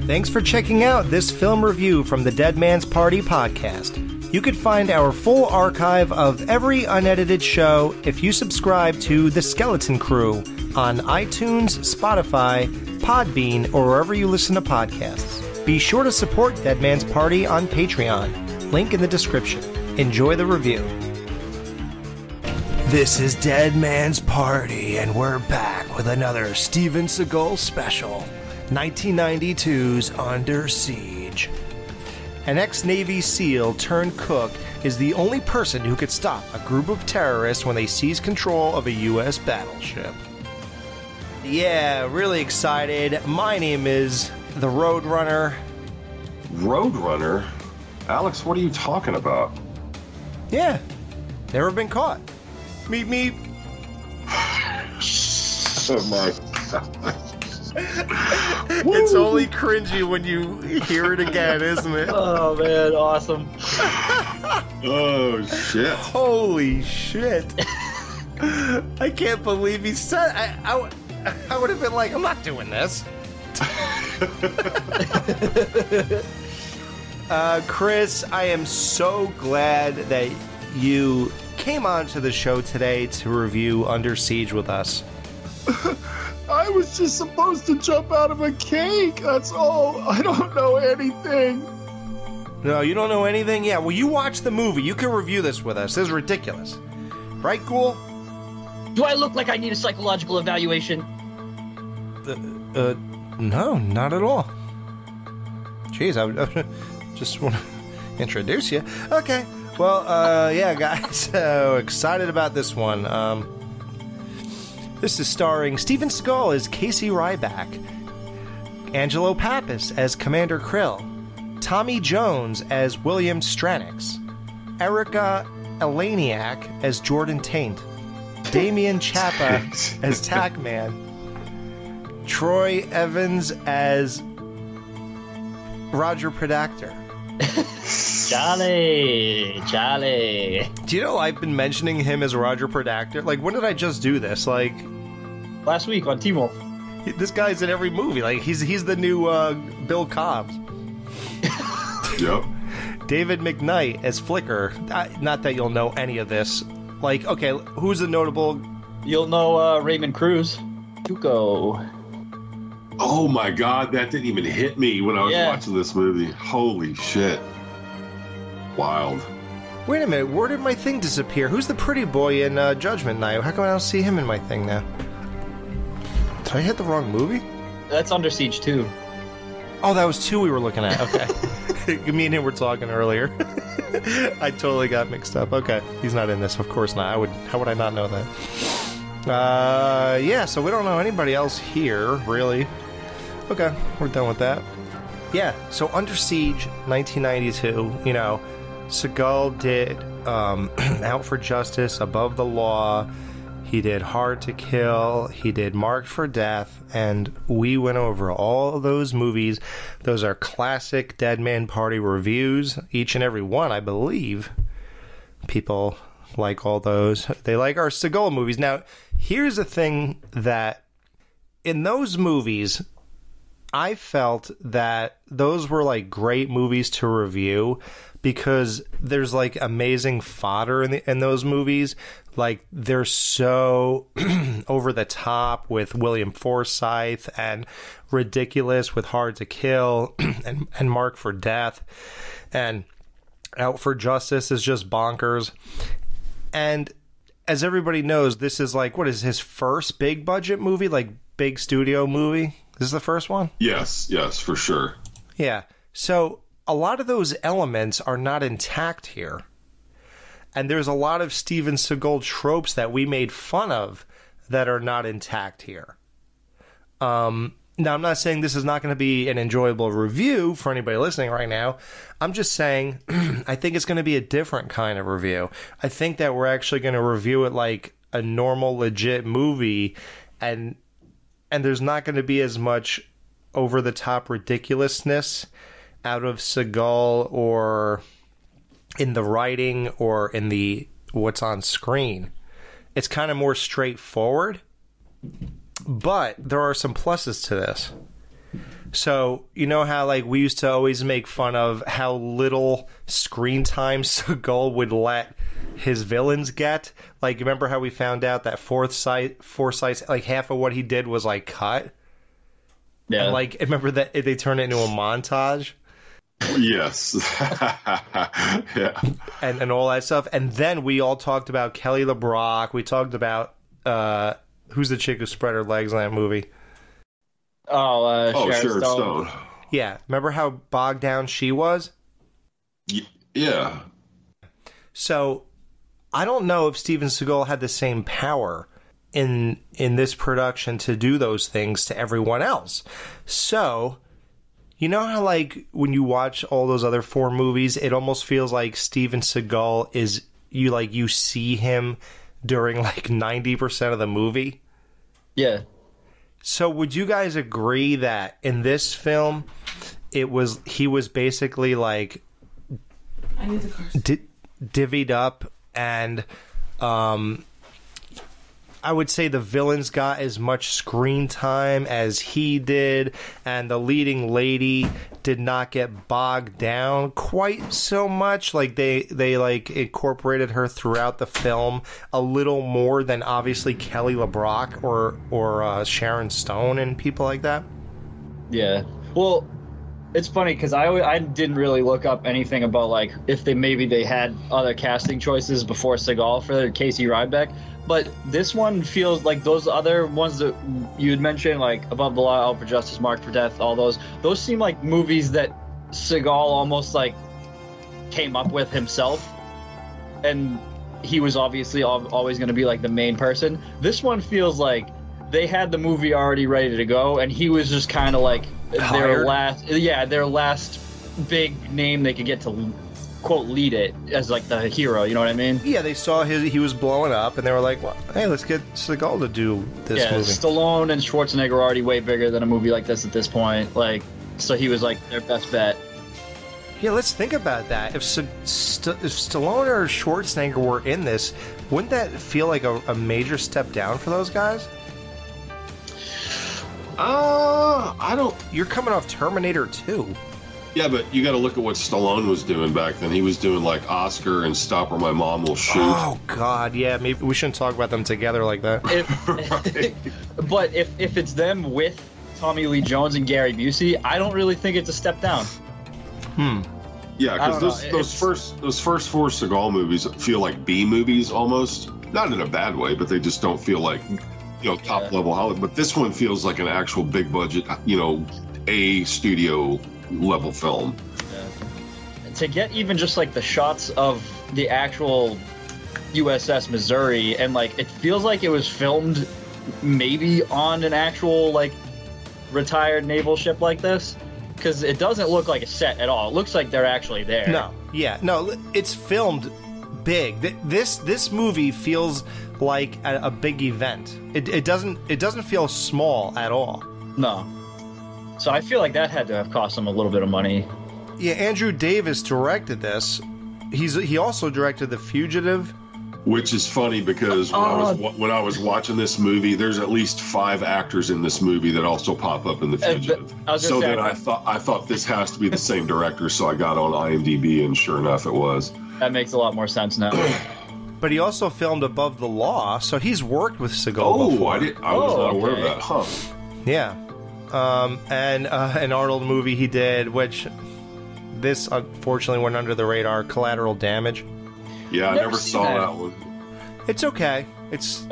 Thanks for checking out this film review from the Dead Man's Party podcast. You could find our full archive of every unedited show if you subscribe to The Skeleton Crew on iTunes, Spotify, Podbean, or wherever you listen to podcasts. Be sure to support Dead Man's Party on Patreon. Link in the description. Enjoy the review. This is Dead Man's Party, and we're back with another Steven Seagal special. 1992's Under Siege. An ex-Navy SEAL turned cook is the only person who could stop a group of terrorists when they seize control of a U.S. battleship. Yeah, really excited. My name is the Roadrunner. Roadrunner? Alex, what are you talking about? Yeah, never been caught. Meep meep. Oh my God. It's only cringy when you hear it again, isn't it? Oh man, awesome. Oh shit. Holy shit. I can't believe he said I would have been like, I'm not doing this. Chris, I am so glad that you came on to the show today to review Under Siege with us. I was just supposed to jump out of a cake, that's all. I don't know anything. No, you don't know anything? Yeah, well, you watched the movie. You can review this with us. This is ridiculous. Right, Ghoul? Do I look like I need a psychological evaluation? No, not at all. Jeez, I just want to introduce you. Okay, well, yeah, guys, so excited about this one. This is starring Steven Seagal as Casey Ryback, Angelo Pappas as Commander Krill, Tommy Jones as William Stranix, Erica Eleniak as Jordan Taint, Damian Chapa as Tackman, Troy Evans as Roger Predactor. Charlie. Do you know I've been mentioning him as Roger Predactor? Like, when did I just do this? Like, last week on T-Wolf. this guy's in every movie. Like, he's the new Bill Cobbs. Yep. David McKnight as Flicker. Not that you'll know any of this. Like, okay, who's a notable? You'll know Raymond Cruz. Tuco. Oh my God, that didn't even hit me when I was watching this movie. Holy shit. Wild. Wait a minute, where did my thing disappear? Who's the pretty boy in Judgment Night? How come I don't see him in my thing now? Did I hit the wrong movie? That's Under Siege 2. Oh, that was 2 we were looking at. Okay. Me and him were talking earlier. I totally got mixed up. Okay. He's not in this. Of course not. How would I not know that? Yeah, so we don't know anybody else here, really. Okay, we're done with that. Yeah, so Under Siege, 1992, you know, Seagal did Out for Justice, Above the Law, he did Hard to Kill, he did Marked for Death, and we went over all of those movies. Those are classic Dead Man Party reviews, each and every one, I believe. People like all those. They like our Seagal movies. Now, here's the thing that in those movies, I felt that those were like great movies to review because there's like amazing fodder in those movies. Like, they're so over the top with William Forsythe and ridiculous with Hard to Kill and Marked for Death, and Out for Justice is just bonkers. And as everybody knows, this is like, what is his first big budget movie, like big studio movie? This is the first one? Yes, for sure. Yeah. So a lot of those elements are not intact here. And there's a lot of Steven Seagal tropes that we made fun of that are not intact here. Now, I'm not saying this is not going to be an enjoyable review for anybody listening right now. I'm just saying I think it's going to be a different kind of review. I think that we're actually going to review it like a normal, legit movie, and there's not going to be as much over-the-top ridiculousness out of Seagal or in the writing or in the what's on screen. It's kind of more straightforward. But there are some pluses to this. So, you know how, like, we used to always make fun of how little screen time Seagal would let his villains get? Like, remember how we found out that Forsyth, like, half of what he did was, like, cut? Yeah. And, like, remember that they turned it into a montage? Yes. Yeah. And all that stuff. And then we all talked about Kelly LeBrock. We talked about, who's the chick who spread her legs in that movie? Sharon Stone. Yeah. Remember how bogged down she was? Yeah. So, I don't know if Steven Seagal had the same power in this production to do those things to everyone else. So, you know how, like, when you watch all those other 4 movies, it almost feels like Steven Seagal is, you see him during, like, 90% of the movie? Yeah. So would you guys agree that in this film, he was basically, like, I need the cars. divvied up, and I would say the villains got as much screen time as he did, and the leading lady did not get bogged down quite so much. Like, they like incorporated her throughout the film a little more than obviously Kelly LeBrock or Sharon Stone and people like that. Yeah. Well, it's funny because I didn't really look up anything about, like, if they had other casting choices before Seagal for Casey Ryback. But this one feels like those other ones that you had mentioned, like Above the Law, Out for Justice, Marked for Death, all those seem like movies that Seagal almost, like, came up with himself. And he was obviously always going to be, like, the main person. This one feels like they had the movie already ready to go, and he was just kind of like their last big name they could get to, quote, lead it as, like, the hero, you know what I mean? Yeah, they saw he was blowing up, and they were like, well, hey, let's get Seagal to do this movie. Stallone and Schwarzenegger are already way bigger than a movie like this at this point. Like, so he was, like, their best bet. Yeah, let's think about that. If Stallone or Schwarzenegger were in this, wouldn't that feel like a major step down for those guys? I don't... You're coming off Terminator 2. Yeah, but you got to look at what Stallone was doing back then. He was doing, like, Oscar and Stop or My Mom Will Shoot. Oh, God, yeah. Maybe we shouldn't talk about them together like that. But if it's them with Tommy Lee Jones and Gary Busey, I don't really think it's a step down. Yeah, because those first 4 Seagal movies feel like B movies almost. Not in a bad way, but they just don't feel like, top level Hollywood. But this one feels like an actual big budget, A studio level film. Yeah. To get even just, like, the shots of the actual USS Missouri, and, like, it feels like it was filmed maybe on an actual, like, retired naval ship like this, because it doesn't look like a set at all. It looks like they're actually there. No, it's filmed big. This movie feels like a big event. It doesn't feel small at all. No. So I feel like that had to have cost them a little bit of money. Yeah, Andrew Davis directed this. He also directed The Fugitive. Which is funny because when I was watching this movie, there's at least 5 actors in this movie that also pop up in The Fugitive. So then I thought this has to be the same director, so I got on IMDb, and sure enough, it was. That makes a lot more sense now. But he also filmed Above the Law, so he's worked with Seagal before. I was not aware of that, huh? Yeah. And an Arnold movie he did, which this unfortunately went under the radar, Collateral Damage. Yeah, I never saw that one. It's okay. It's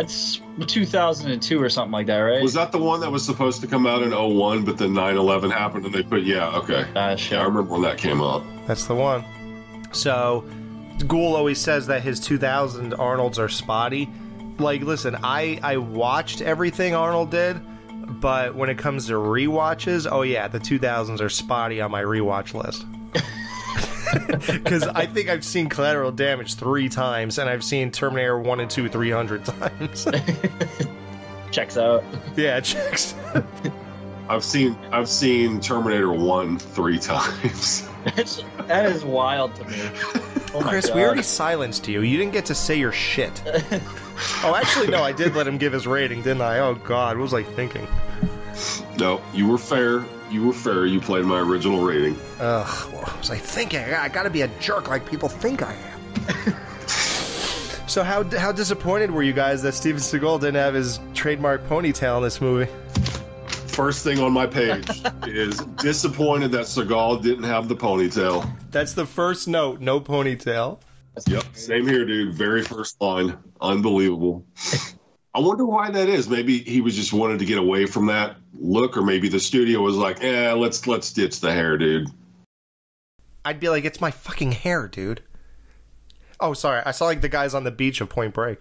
2002 or something like that, right? Was that the one that was supposed to come out in 2001, but then 9/11 happened and they put, okay. Sure. Yeah, I remember when that came out. That's the one. So, Ghoul always says that his 2000 Arnolds are spotty. Like, listen, I watched everything Arnold did, but when it comes to rewatches, the 2000s are spotty on my rewatch list. Because I think I've seen Collateral Damage 3 times, and I've seen Terminator 1 and 2 300 times. Checks out. Yeah, it checks. I've seen Terminator 1 3 times. That is wild to me. Oh my Chris, God. we already silenced you. You didn't get to say your shit. Oh, actually, no, I did let him give his rating, didn't I? Oh, God, what was I thinking? No, you were fair. You were fair. You played my original rating. Ugh, what was I thinking? I gotta be a jerk like people think I am. So how disappointed were you guys that Steven Seagal didn't have his trademark ponytail in this movie? First thing on my page is disappointed that Seagal didn't have the ponytail. That's the first note, no ponytail. Yep, same here, dude. Very first line. Unbelievable. I wonder why that is. Maybe he was just wanted to get away from that look, or maybe the studio was like, let's ditch the hair, dude. I'd be like, it's my fucking hair, dude. Oh, sorry. I saw like the guys on the beach of Point Break.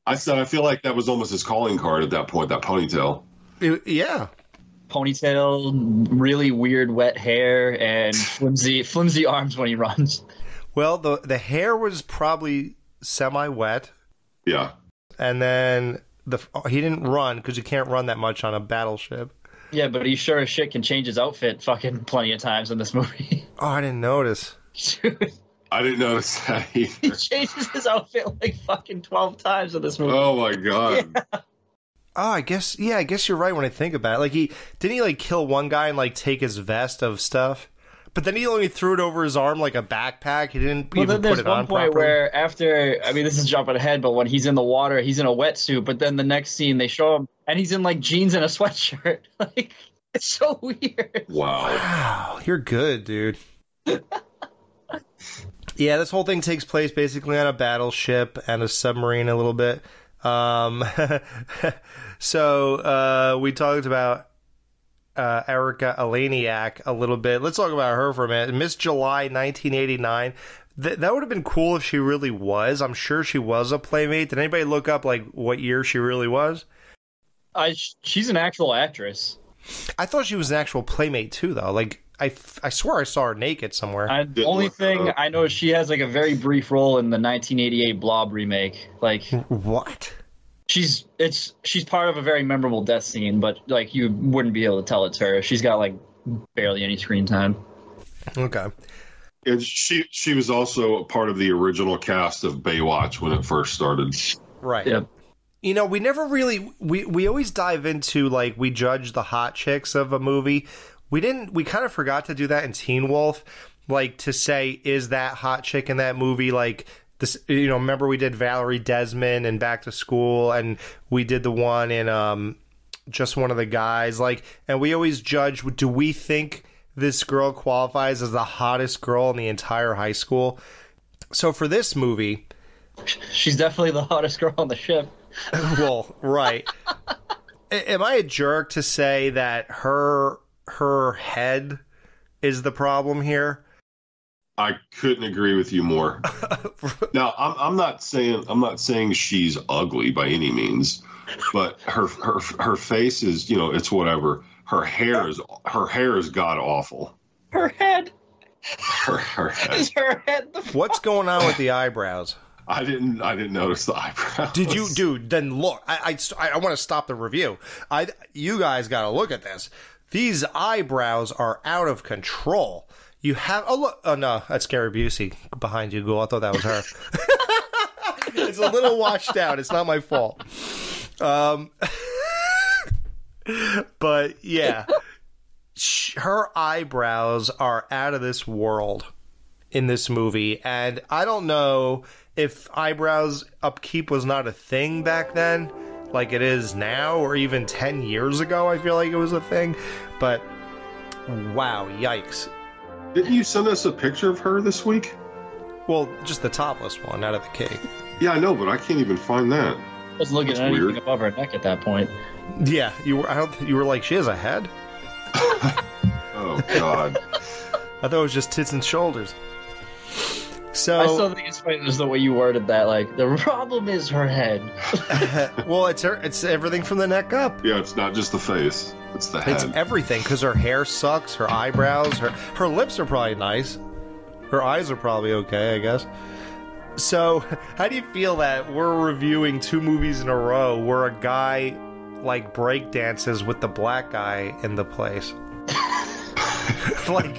I feel like that was almost his calling card at that point, that ponytail. Yeah. Ponytail, really weird wet hair, and flimsy arms when he runs. Well, the hair was probably semi-wet. Yeah. And then he didn't run because you can't run that much on a battleship. Yeah, but he sure as shit can change his outfit fucking plenty of times in this movie. Oh, I didn't notice. I didn't notice that either. He changes his outfit like fucking 12 times in this movie. Oh my god. Yeah. Oh, I guess you're right when I think about it. Like didn't he kill one guy and take his vest of stuff? But then he only threw it over his arm like a backpack. He didn't even put it on properly. There's one point where after, this is jumping ahead, but when he's in the water, he's in a wetsuit. But then the next scene, they show him, and he's in jeans and a sweatshirt. It's so weird. Wow, you're good, dude. Yeah, this whole thing takes place basically on a battleship and a submarine a little bit. So we talked about Erica Eleniak a little bit. Let's talk about her for a minute. Miss July 1989. That would have been cool if she really was. I'm sure she was a Playmate. Did anybody look up what year she really was? She's an actual actress. I thought she was an actual Playmate too, though. I swear I saw her naked somewhere. The only thing I know is she has a very brief role in the 1988 Blob remake. What? She's part of a very memorable death scene, but you wouldn't be able to tell it's her. She's got barely any screen time. Okay. And she was also a part of the original cast of Baywatch when it first started. Right. Yep. We never really we always dive into we judge the hot chicks of a movie. We kind of forgot to do that in Teen Wolf, to say, is that hot chick in that movie this? Remember we did Valerie Desmond in Back to School, and we did the one in Just One of the Guys, and we always judge, do we think this girl qualifies as the hottest girl in the entire high school? So for this movie, she's definitely the hottest girl on the ship. Well, right. Am I a jerk to say that her head is the problem here? I couldn't agree with you more. Now, I'm not saying she's ugly by any means, but her face is, it's whatever. Her hair is god awful. Her head. Her head. Is her head What's going on with the eyebrows? I didn't notice the eyebrows. Did you, dude? Then look. I want to stop the review. You guys got to look at this. These eyebrows are out of control. You have... Oh, look. Oh, no. That's Gary Busey behind you, Ghoul. I thought that was her. It's a little washed out. It's not my fault. But, yeah. Her eyebrows are out of this world in this movie. And I don't know if eyebrows upkeep was not a thing back then, like it is now, or even 10 years ago, I feel like it was a thing. But, wow, yikes. Didn't you send us a picture of her this week? Well, just the topless one out of the cake. Yeah, I know, but I can't even find that. I was looking at anything above her neck at that point. Yeah, you were like, she has a head? Oh, God. I thought it was just tits and shoulders. So I still think it's funny just the way you worded that. The problem is her head. Well, it's everything from the neck up. Yeah, it's not just the face. It's the head. It's everything, because her hair sucks, her eyebrows, her lips are probably nice. Her eyes are probably okay, I guess. So, how do you feel that we're reviewing 2 movies in a row where a guy break dances with the black guy in the place? like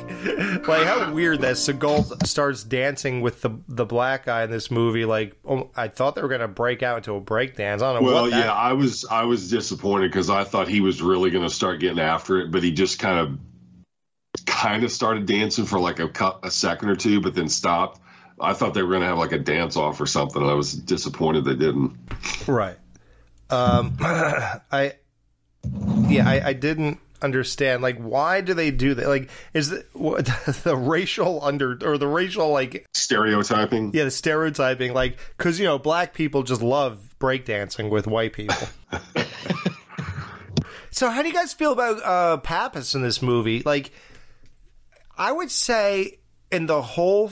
how weird that Seagal starts dancing with the black guy in this movie. Like, I thought they were gonna break out into a break dance. I don't know. Well, yeah, I was disappointed because I thought he was really gonna start getting after it, but he just kind of started dancing for like a second or two, but then stopped. I thought they were gonna have like a dance off or something. I was disappointed they didn't. Right. I didn't understand, like, why do they do that? Like, is the racial the racial, like, stereotyping? Yeah, the stereotyping, like, because, you know, black people just love breakdancing with white people. So how do you guys feel about Pappas in this movie? Like, I would say in the whole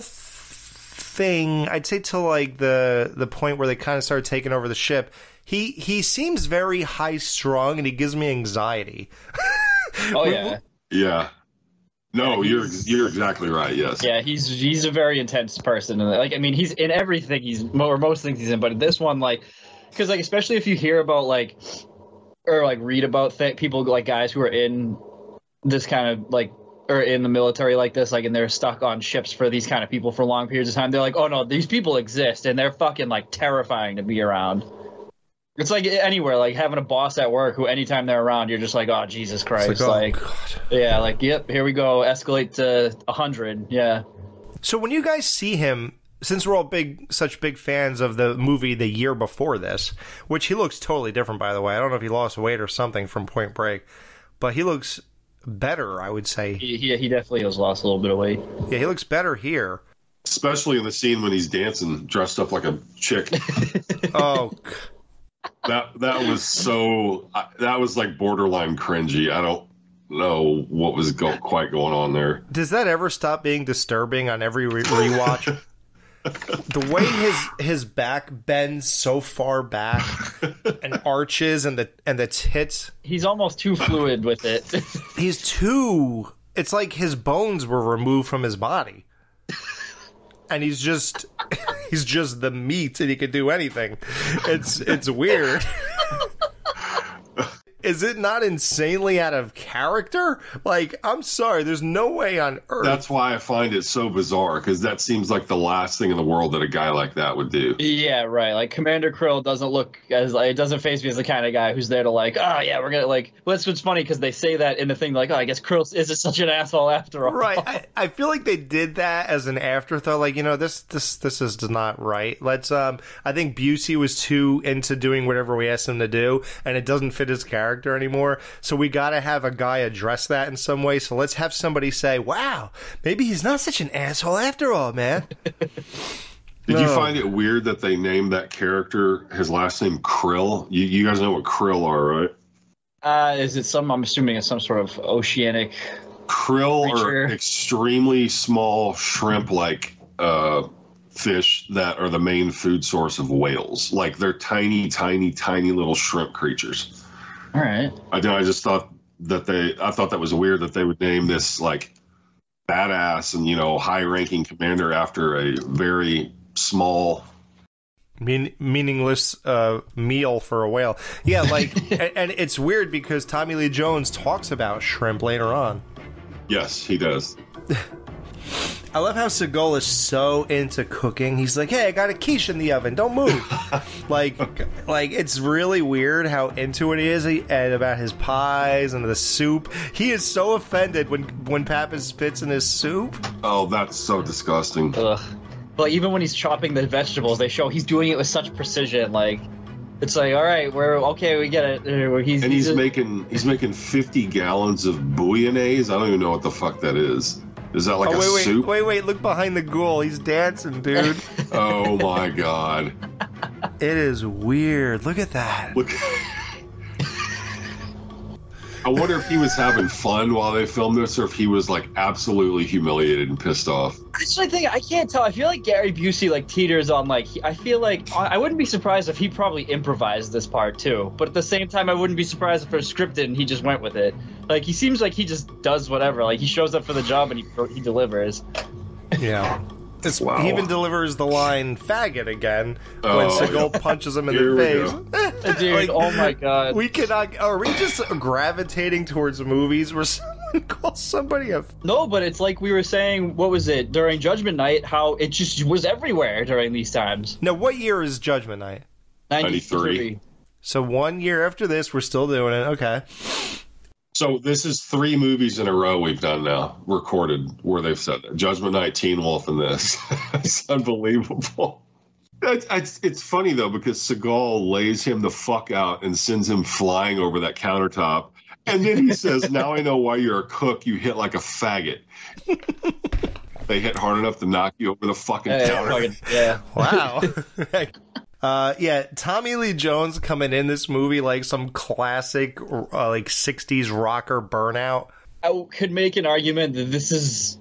thing, I'd say till like the point where they kind of started taking over the ship, he seems very high strung and he gives me anxiety. Oh yeah. Yeah. No, you're exactly right. Yes. Yeah, he's a very intense person. Like, I mean, he's in everything or most things he's in, but in this one, like, because like especially if you hear about like or like read about people like guys who are in this kind of like or in the military like this, like, and they're stuck on ships for these kind of people for long periods of time. They're like, oh no, these people exist and they're fucking like terrifying to be around. It's like anywhere, like having a boss at work who anytime they're around, you're just like, oh, Jesus Christ. It's like, oh, God. Yeah, like, yep, here we go. Escalate to 100. Yeah. So when you guys see him, since we're all such big fans of the movie the year before this, which he looks totally different, by the way. I don't know if he lost weight or something from Point Break, but he looks better, I would say. He definitely has lost a little bit of weight. Yeah, he looks better here. Especially in the scene when he's dancing, dressed up like a chick. Oh, that was like borderline cringy. I don't know what was quite going on there. Does that ever stop being disturbing on every rewatch? The way his back bends so far back and arches and the tits. He's almost too fluid with it. It's like his bones were removed from his body. And he's just the meat and he could do anything. It's weird. Is it not insanely out of character? Like, I'm sorry, there's no way on earth. That's why I find it so bizarre, because that seems like the last thing in the world that a guy like that would do. Yeah, right. Like, Commander Krill doesn't look as, like, it doesn't faze me as the kind of guy who's there to, like, oh, yeah, we're gonna, like, well, that's what's funny, because they say that in the thing, like, oh, I guess Krill isn't such an asshole after all. Right. I feel like they did that as an afterthought, like, you know, this is not right. Let's, I think Busey was too into doing whatever we asked him to do, and it doesn't fit his character anymore, so we gotta have a guy address that in some way. So let's have somebody say, wow, maybe he's not such an asshole after all, man. Did you find it weird that they named that character, his last name, Krill? You guys know what Krill are, right? Is it I'm assuming it's some sort of oceanic Krill creature? Are extremely small shrimp-like fish that are the main food source of whales. Like, they're tiny, tiny, tiny little shrimp creatures. All right. I just thought that was weird that they would name this like badass and, you know, high-ranking commander after a very small, meaningless meal for a whale. Yeah, like, and it's weird because Tommy Lee Jones talks about shrimp later on. Yes, he does. I love how Seagal is so into cooking. He's like, hey, I got a quiche in the oven. Don't move. like, it's really weird how into it he is and about his pies and the soup. He is so offended when Pappas spits in his soup. Oh, that's so disgusting. Ugh. But even when he's chopping the vegetables, they show he's doing it with such precision. Like, it's like, all right, we get it. He's making 50 gallons of bouillabaisse. I don't even know what the fuck that is. Is that like soup? Wait, look behind the ghoul. He's dancing, dude. Oh my god. It is weird. Look at that. Look. I wonder if he was having fun while they filmed this, or if he was like absolutely humiliated and pissed off. Actually, I can't tell. I feel like Gary Busey like teeters on like. I feel like I wouldn't be surprised if he probably improvised this part too. But at the same time, I wouldn't be surprised if it was scripted and he just went with it. Like, he seems like he just does whatever. Like, he shows up for the job and he delivers. Yeah. Wow. He even delivers the line "faggot" again when Seagal punches him in the face. Dude, like, oh my god. We cannot. Are we just gravitating towards movies where one calls somebody a... No, but it's like we were saying, what was it, during Judgment Night, how it just was everywhere during these times. Now, what year is Judgment Night? 93. So 1 year after this, we're still doing it. Okay. So this is 3 movies in a row we've done now, recorded, where they've said that. Judgment Night, Teen Wolf, and this. It's unbelievable. It's funny, though, because Seagal lays him the fuck out and sends him flying over that countertop. And then he says, now I know why you're a cook. You hit like a faggot. They hit hard enough to knock you over the fucking counter. Yeah. Wow. Yeah, Tommy Lee Jones coming in this movie like some classic like 60s rocker Burnout. I could make an argument that this is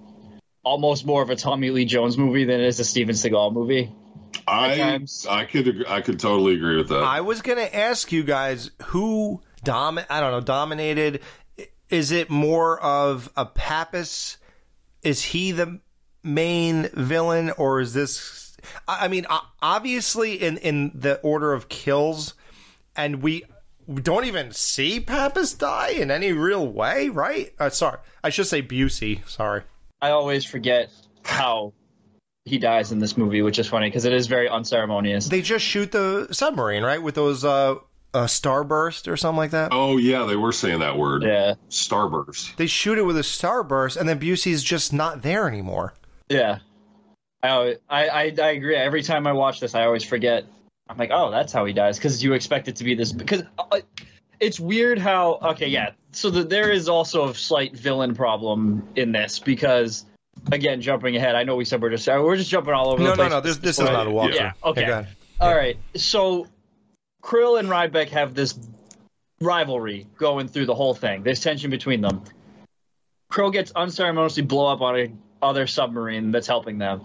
almost more of a Tommy Lee Jones movie than it is a Steven Seagal movie. I could totally agree with that. I was going to ask you guys who dominated. Is it more of a Pappas? Is he the main villain, or is this... I mean, obviously in the order of kills, and we don't even see Pappas die in any real way, right? Sorry, I should say Busey. Sorry. I always forget how he dies in this movie, which is funny because it is very unceremonious. They just shoot the submarine, right, with those starburst or something like that. Oh yeah, they were saying that word. Yeah, starburst. They shoot it with a starburst, and then Busey's just not there anymore. Yeah. I agree. Every time I watch this, I always forget. I'm like, oh, that's how he dies, because you expect it to be this. Because it's weird how. Okay, yeah. So there is also a slight villain problem in this because, again, jumping ahead. I know we said we're just jumping all over the place. No. This is not a walkthrough. Yeah. Okay. Hey, all right. So Krill and Ryback have this rivalry going through the whole thing. There's tension between them. Krill gets unceremoniously blow up on a other submarine that's helping them,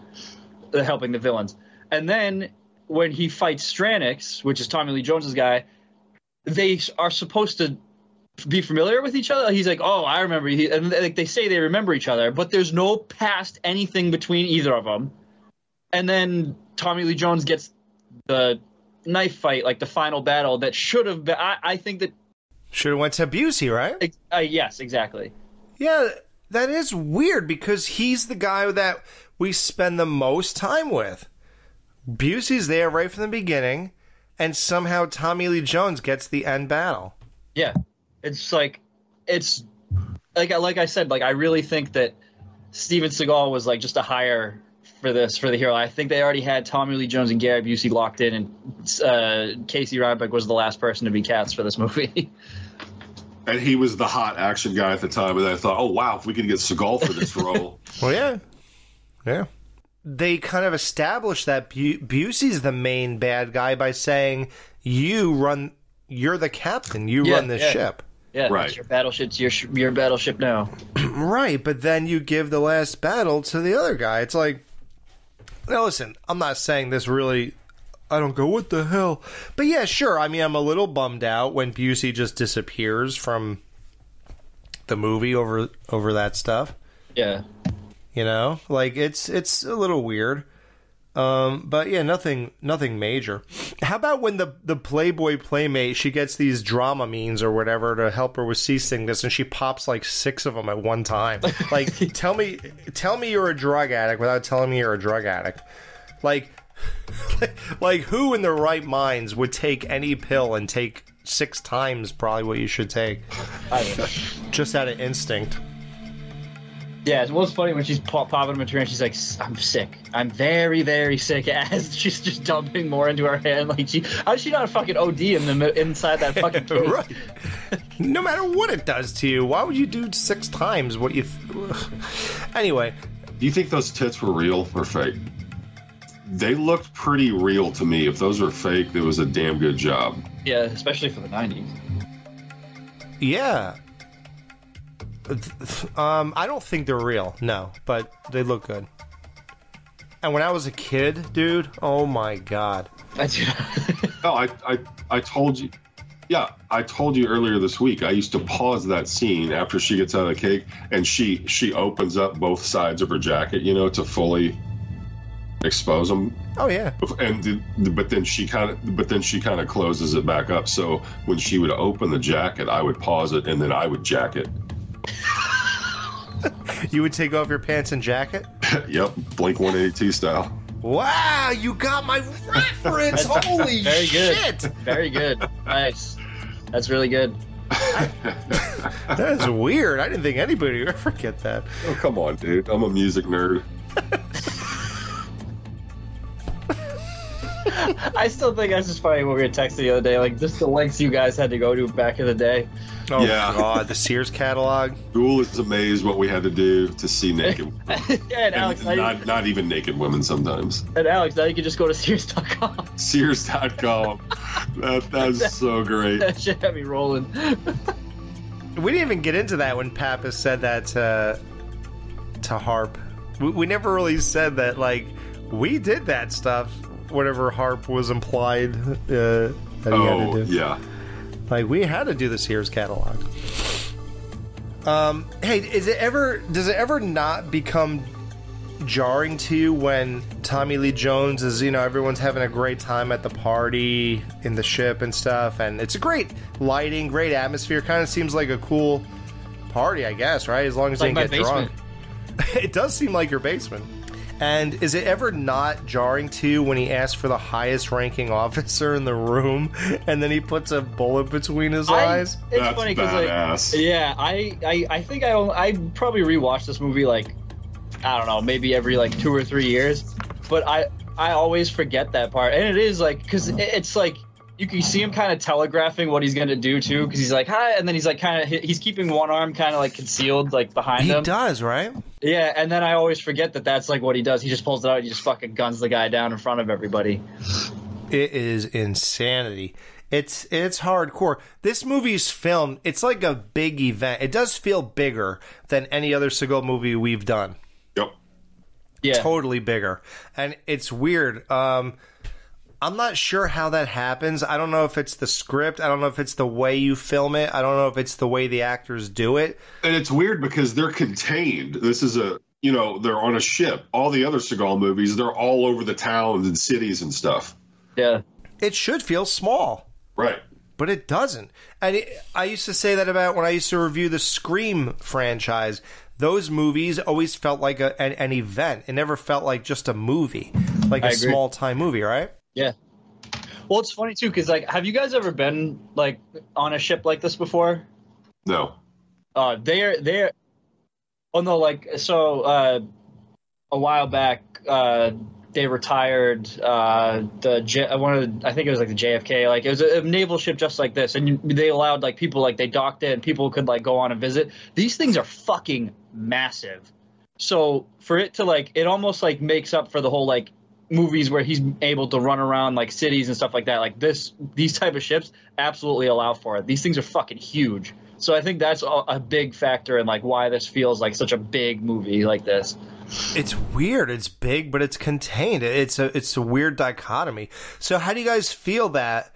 helping the villains. And then when he fights Stranix, which is Tommy Lee Jones's guy, they are supposed to be familiar with each other. He's like, oh, I remember. And like they say they remember each other, but there's no past anything between either of them. And then Tommy Lee Jones gets the knife fight, like the final battle that should have been. I think that should have went to Busey, right? Yes, exactly. Yeah. That is weird because he's the guy that we spend the most time with. Busey's there right from the beginning, and somehow Tommy Lee Jones gets the end battle. Yeah, it's like I said, like I really think that Steven Seagal was like just a hire for the hero. I think they already had Tommy Lee Jones and Gary Busey locked in, and Casey Ryback was the last person to be cast for this movie. And he was the hot action guy at the time, and I thought, oh, wow, if we could get Seagal for this role. Well, yeah. Yeah. They kind of established that Busey's the main bad guy by saying, you're the captain, run this ship. Yeah, right. It's your battleship, it's your battleship now. Right, but then you give the last battle to the other guy. It's like, now listen, I'm not saying this really... I don't go, what the hell? But yeah, sure. I mean, I'm a little bummed out when Busey just disappears from the movie over that stuff. Yeah. You know? Like, it's a little weird. But yeah, nothing major. How about when the Playboy Playmate, she gets these Dramamines or whatever to help her with seasickness, and she pops like 6 of them at one time. Like, tell me you're a drug addict without telling me you're a drug addict. Like who in their right minds would take any pill and take 6 times probably what you should take? Just out of instinct. Yeah, it was funny when she's popping them into her and she's like, I'm sick. I'm very, very sick. As she's just dumping more into her hand. Like, how is she not a fucking OD inside that fucking case? Right. No matter what it does to you, why would you do 6 times what you... Anyway. Do you think those tits were real or fake? They looked pretty real to me. If those were fake, it was a damn good job. Yeah, especially for the 90s. Yeah. I don't think they're real, no, but they look good. And when I was a kid, dude, oh my god. No, I told you. Yeah, I told you earlier this week, I used to pause that scene after she gets out of the cake and she opens up both sides of her jacket, you know, to fully expose them. Oh yeah. But then she kind of closes it back up. So when she would open the jacket, I would pause it and then I would jack it. You would take off your pants and jacket? Yep, Blink 182 style. Wow, you got my reference! Holy Very good. shit! Very good. Nice. That's really good. That is weird. I didn't think anybody would ever get that. Oh, come on, dude. I'm a music nerd. I still think that's just funny when we were texting the other day, like just the lengths you guys had to go to back in the day. Oh, yeah. God, the Sears catalog. Ghoul is amazed what we had to do to see naked women. Yeah, and Alex, not even naked women sometimes. And Alex, now you can just go to Sears.com. Sears.com. That's so great. That shit had me rolling. We didn't even get into that when Pappas said that to Harp. We never really said that, like, we did that stuff, whatever Harp was implied that he had to do. Yeah. Like, we had to do the Sears catalog. Hey, does it ever not become jarring to you when Tommy Lee Jones is, everyone's having a great time at the party in the ship and stuff, and it's a great lighting, great atmosphere, kind of seems like a cool party, I guess, right? As long as they like get drunk. It does seem like your basement. And is it ever not jarring to you when he asks for the highest ranking officer in the room and then he puts a bullet between his eyes? It's That's funny because, badass. yeah, I think I probably rewatched this movie, like, I don't know, maybe every, like, 2 or 3 years. But I always forget that part. And it is, like, because it's, like, you can see him kind of telegraphing what he's going to do, too. Because he's like, hi, and then he's, like, he's keeping one arm kind of, like, concealed, like, behind him. He does, right? Yeah, and then I always forget that that's, like, what he does. He just pulls it out and he just fucking guns the guy down in front of everybody. It is insanity. It's hardcore. This movie's filmed, it's like a big event. It does feel bigger than any other Seagal movie we've done. Yep. Yeah. Totally bigger. And it's weird. I'm not sure how that happens. I don't know if it's the script. I don't know if it's the way you film it. I don't know if it's the way the actors do it. And it's weird because they're contained. This is they're on a ship. All the other Seagal movies, they're all over the towns and cities and stuff. Yeah. It should feel small. Right. But it doesn't. And I used to say that about when I used to review the Scream franchise. Those movies always felt like an event. It never felt like just a movie, like a small-time movie, right? Yeah. Well, it's funny, too, because, like, have you guys ever been, like, on a ship like this before? No. They're oh, no, like, so, a while back, they retired I think it was, like, the JFK, like, it was a naval ship just like this, and they allowed, like, people, like, they docked it, and people could, like, go on and visit. These things are fucking massive. So, for it to, like, it almost, like, makes up for the whole, like, movies where he's able to run around like cities and stuff like that. Like these type of ships absolutely allow for it. These things are fucking huge. So I think that's a big factor in like why this feels like such a big movie like this. It's weird. It's big, but it's contained. It's a weird dichotomy. So how do you guys feel that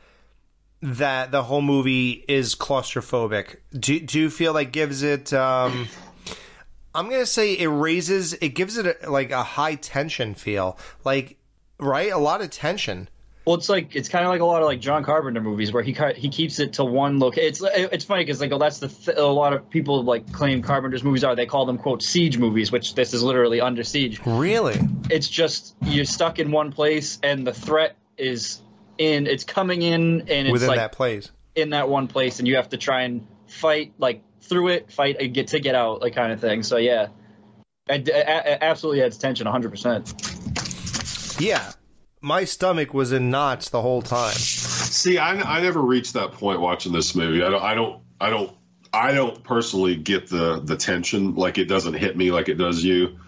the whole movie is claustrophobic? Do you feel like gives it I'm going to say it gives it a high tension feel, like, right? A lot of tension. Well, it's kind of like a lot of like John Carpenter movies where he keeps it to one location. It's funny because like that's a lot of people like claim Carpenter's movies they call them quote siege movies, which this is literally Under Siege. Really? It's just you're stuck in one place and the threat is it's coming in and it's within like that place, in that one place, and you have to try and fight like through it, fight and get out, like kind of thing. So yeah, it absolutely adds tension, 100%. Yeah, my stomach was in knots the whole time. See, I never reached that point watching this movie. I don't personally get the tension. Like it doesn't hit me like it does you.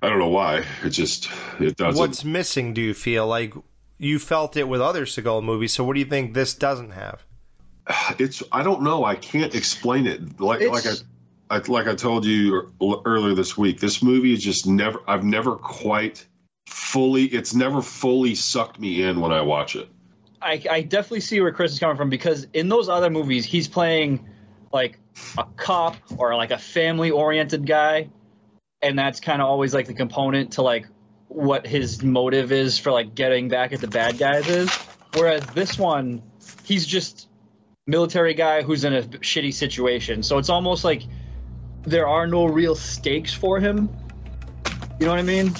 I don't know why. It doesn't. What's missing? Do you feel like you felt it with other Seagal movies? So what do you think this doesn't have? I don't know. I can't explain it. Like I told you earlier this week, this movie is just I've never quite fully. It's never fully sucked me in when I watch it. I definitely see where Chris is coming from, because in those other movies, he's playing like a cop or like a family-oriented guy, and that's kind of always like the component to like what his motive is for like getting back at the bad guys is. Whereas this one, he's just military guy who's in a shitty situation. So it's almost like there are no real stakes for him. You know what I mean?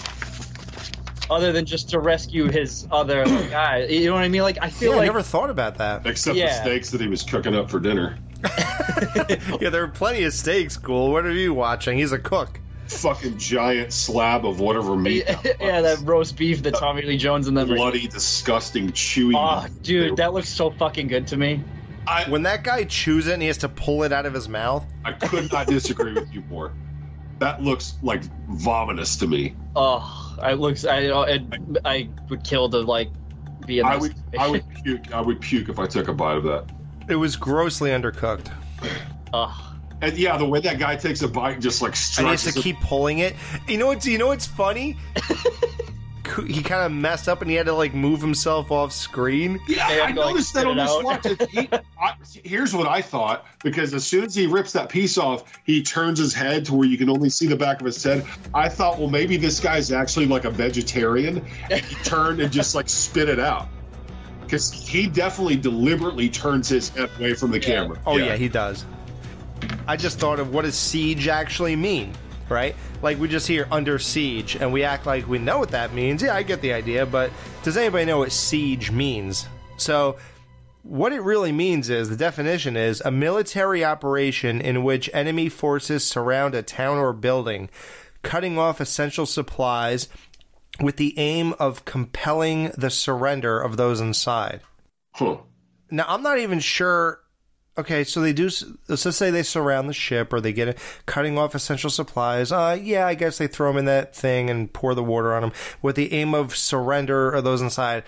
Other than just to rescue his other guy. You know what I mean? Like, I feel like... I never thought about that. Except the steaks that he was cooking up for dinner. Yeah, there are plenty of steaks, Ghoul. What are you watching? He's a cook. Fucking giant slab of whatever meat. Yeah, that roast beef that Tommy Lee Jones and them... Bloody, disgusting, chewy... Oh, dude, that looks so fucking good to me. When that guy chews it and he has to pull it out of his mouth... I could not disagree with you more. That looks like vomitous to me. Oh, it looks... I would kill to, like, be in this. I would puke if I took a bite of that. It was grossly undercooked. And yeah, the way that guy takes a bite and just like stretches and he has to keep pulling it. You know what's funny? He kind of messed up and he had to like move himself off screen. Yeah, I noticed that on this watch. Here's what I thought, because as soon as he rips that piece off, he turns his head to where you can only see the back of his head. I thought, well, maybe this guy's actually like a vegetarian, and he turned and just like spit it out. Because he definitely deliberately turns his head away from the camera. Oh yeah, he does. I just thought of what does siege actually mean, right? Like, we just hear under siege, and we act like we know what that means. Yeah, I get the idea, but does anybody know what siege means? So, what it really means is, the definition is, a military operation in which enemy forces surround a town or building, cutting off essential supplies with the aim of compelling the surrender of those inside. Huh. Now, I'm not even sure... Okay, so they do, let's just say they surround the ship or they get it, cutting off essential supplies. Yeah, I guess they throw them in that thing and pour the water on them with the aim of surrender of those inside.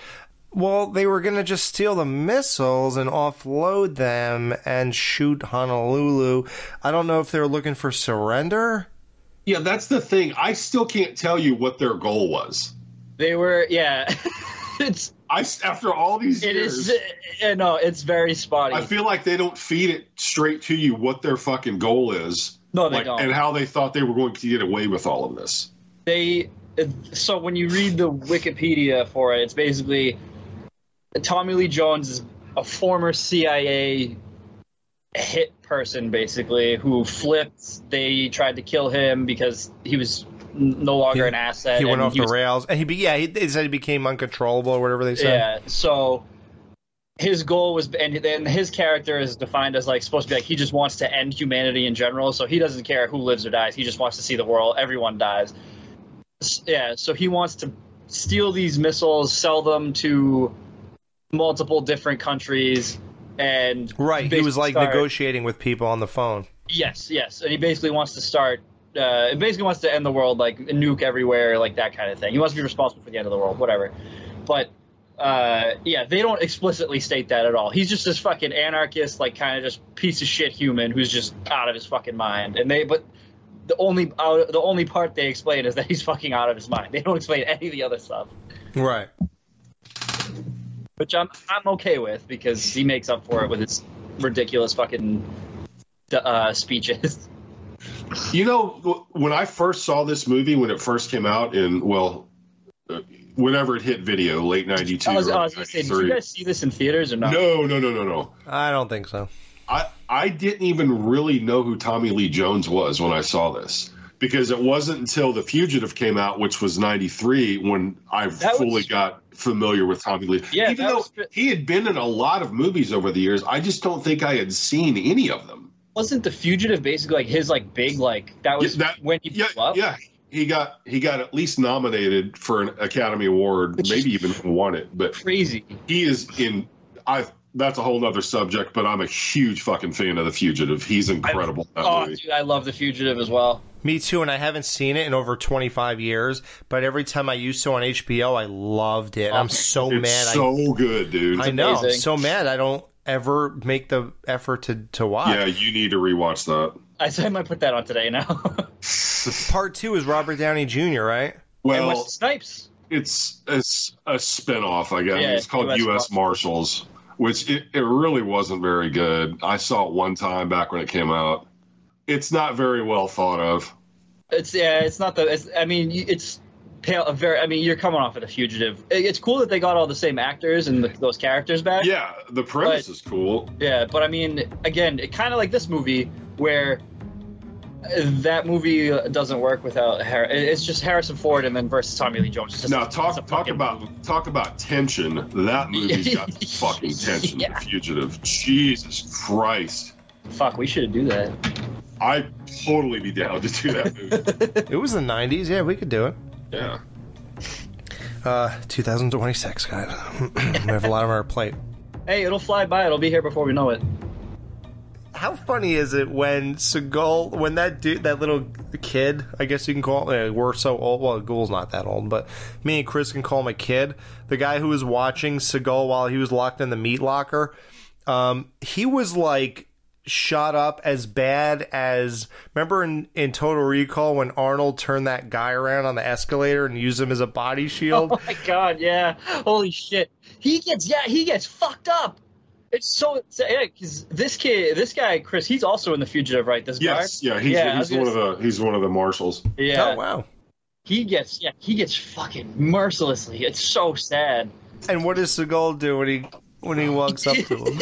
Well, they were going to just steal the missiles and offload them and shoot Honolulu. I don't know if they were looking for surrender. Yeah, that's the thing. I still can't tell you what their goal was. They were, yeah. After all these years, it's very spotty. I feel like they don't feed it straight to you what their fucking goal is. No, they don't. And how they thought they were going to get away with all of this. So when you read the Wikipedia for it, it's basically Tommy Lee Jones is a former CIA hit person, basically, who flipped. They tried to kill him because he was no longer an asset. He went off the rails, and they said he became uncontrollable or whatever they said. Yeah, so his goal was, and then his character is defined as like supposed to be like he just wants to end humanity in general. So he doesn't care who lives or dies. He just wants to see the world. Everyone dies. Yeah, so he wants to steal these missiles, sell them to multiple different countries, and he was like negotiating with people on the phone. Yes, and he basically wants to start. It basically wants to end the world, like nuke everywhere, like that kind of thing. He wants to be responsible for the end of the world, whatever. But they don't explicitly state that at all. He's just this fucking anarchist, like kind of just piece of shit human who's just out of his fucking mind. But the only part they explain is that he's fucking out of his mind. They don't explain any of the other stuff. Right. Which I'm okay with, because he makes up for it with his ridiculous fucking speeches. You know, when I first saw this movie, when it first came out whenever it hit video, late 92. I was going to say, did you guys see this in theaters or not? No. I don't think so. I didn't even really know who Tommy Lee Jones was when I saw this, because it wasn't until The Fugitive came out, which was 93, when I fully got familiar with Tommy Lee. Yeah, even though he had been in a lot of movies over the years, I just don't think I had seen any of them. Wasn't The Fugitive basically like his like big like that was when he blew up? Yeah, he got at least nominated for an Academy Award, maybe even won it. But crazy. He is in. That's a whole nother subject, but I'm a huge fucking fan of The Fugitive. He's incredible. Dude, I love The Fugitive as well. Me too, and I haven't seen it in over 25 years, but every time I used to on HBO, I loved it. I'm so mad. It's so good, dude. I know. I'm so mad I don't ever make the effort to watch. Yeah, you need to rewatch that. I might put that on today now. Part 2 is Robert Downey Jr., right? Well, and Wesley Snipes. It's a spinoff, I guess. Yeah, it's called U.S. Marshals, which it really wasn't very good. I saw it one time back when it came out. It's not very well thought of. It's not the. It's pale. You're coming off of The Fugitive. It's cool that they got all the same actors and those characters back. Yeah, the premise is cool. Yeah, but I mean, again, it kind of like this movie where That movie doesn't work without it's just Harrison Ford and then versus Tommy Lee Jones. It's just now talk about tension. That movie's got fucking tension. Yeah. The Fugitive. Jesus Christ. Fuck, we should do that. I'd totally be down to do that movie. It was the 90s. Yeah, we could do it. Yeah. 2026, guys. We have a lot on our plate. Hey, it'll fly by. It'll be here before we know it. How funny is it when Seagal, when that dude, that little kid, I guess you can call him, we're so old, well, Ghoul's not that old, but me and Chris can call him a kid, the guy who was watching Seagal while he was locked in the meat locker, he was like shot up as bad as, remember in Total Recall when Arnold turned that guy around on the escalator and used him as a body shield? Oh my god, yeah. Holy shit. He gets fucked up. It's so, yeah, because this guy, Chris, he's also in The Fugitive, right? This guy? Yes, yeah, he's one of the marshals. Yeah. Oh, wow. He gets fucking mercilessly. It's so sad. And what does Seagal do when he walks up to him?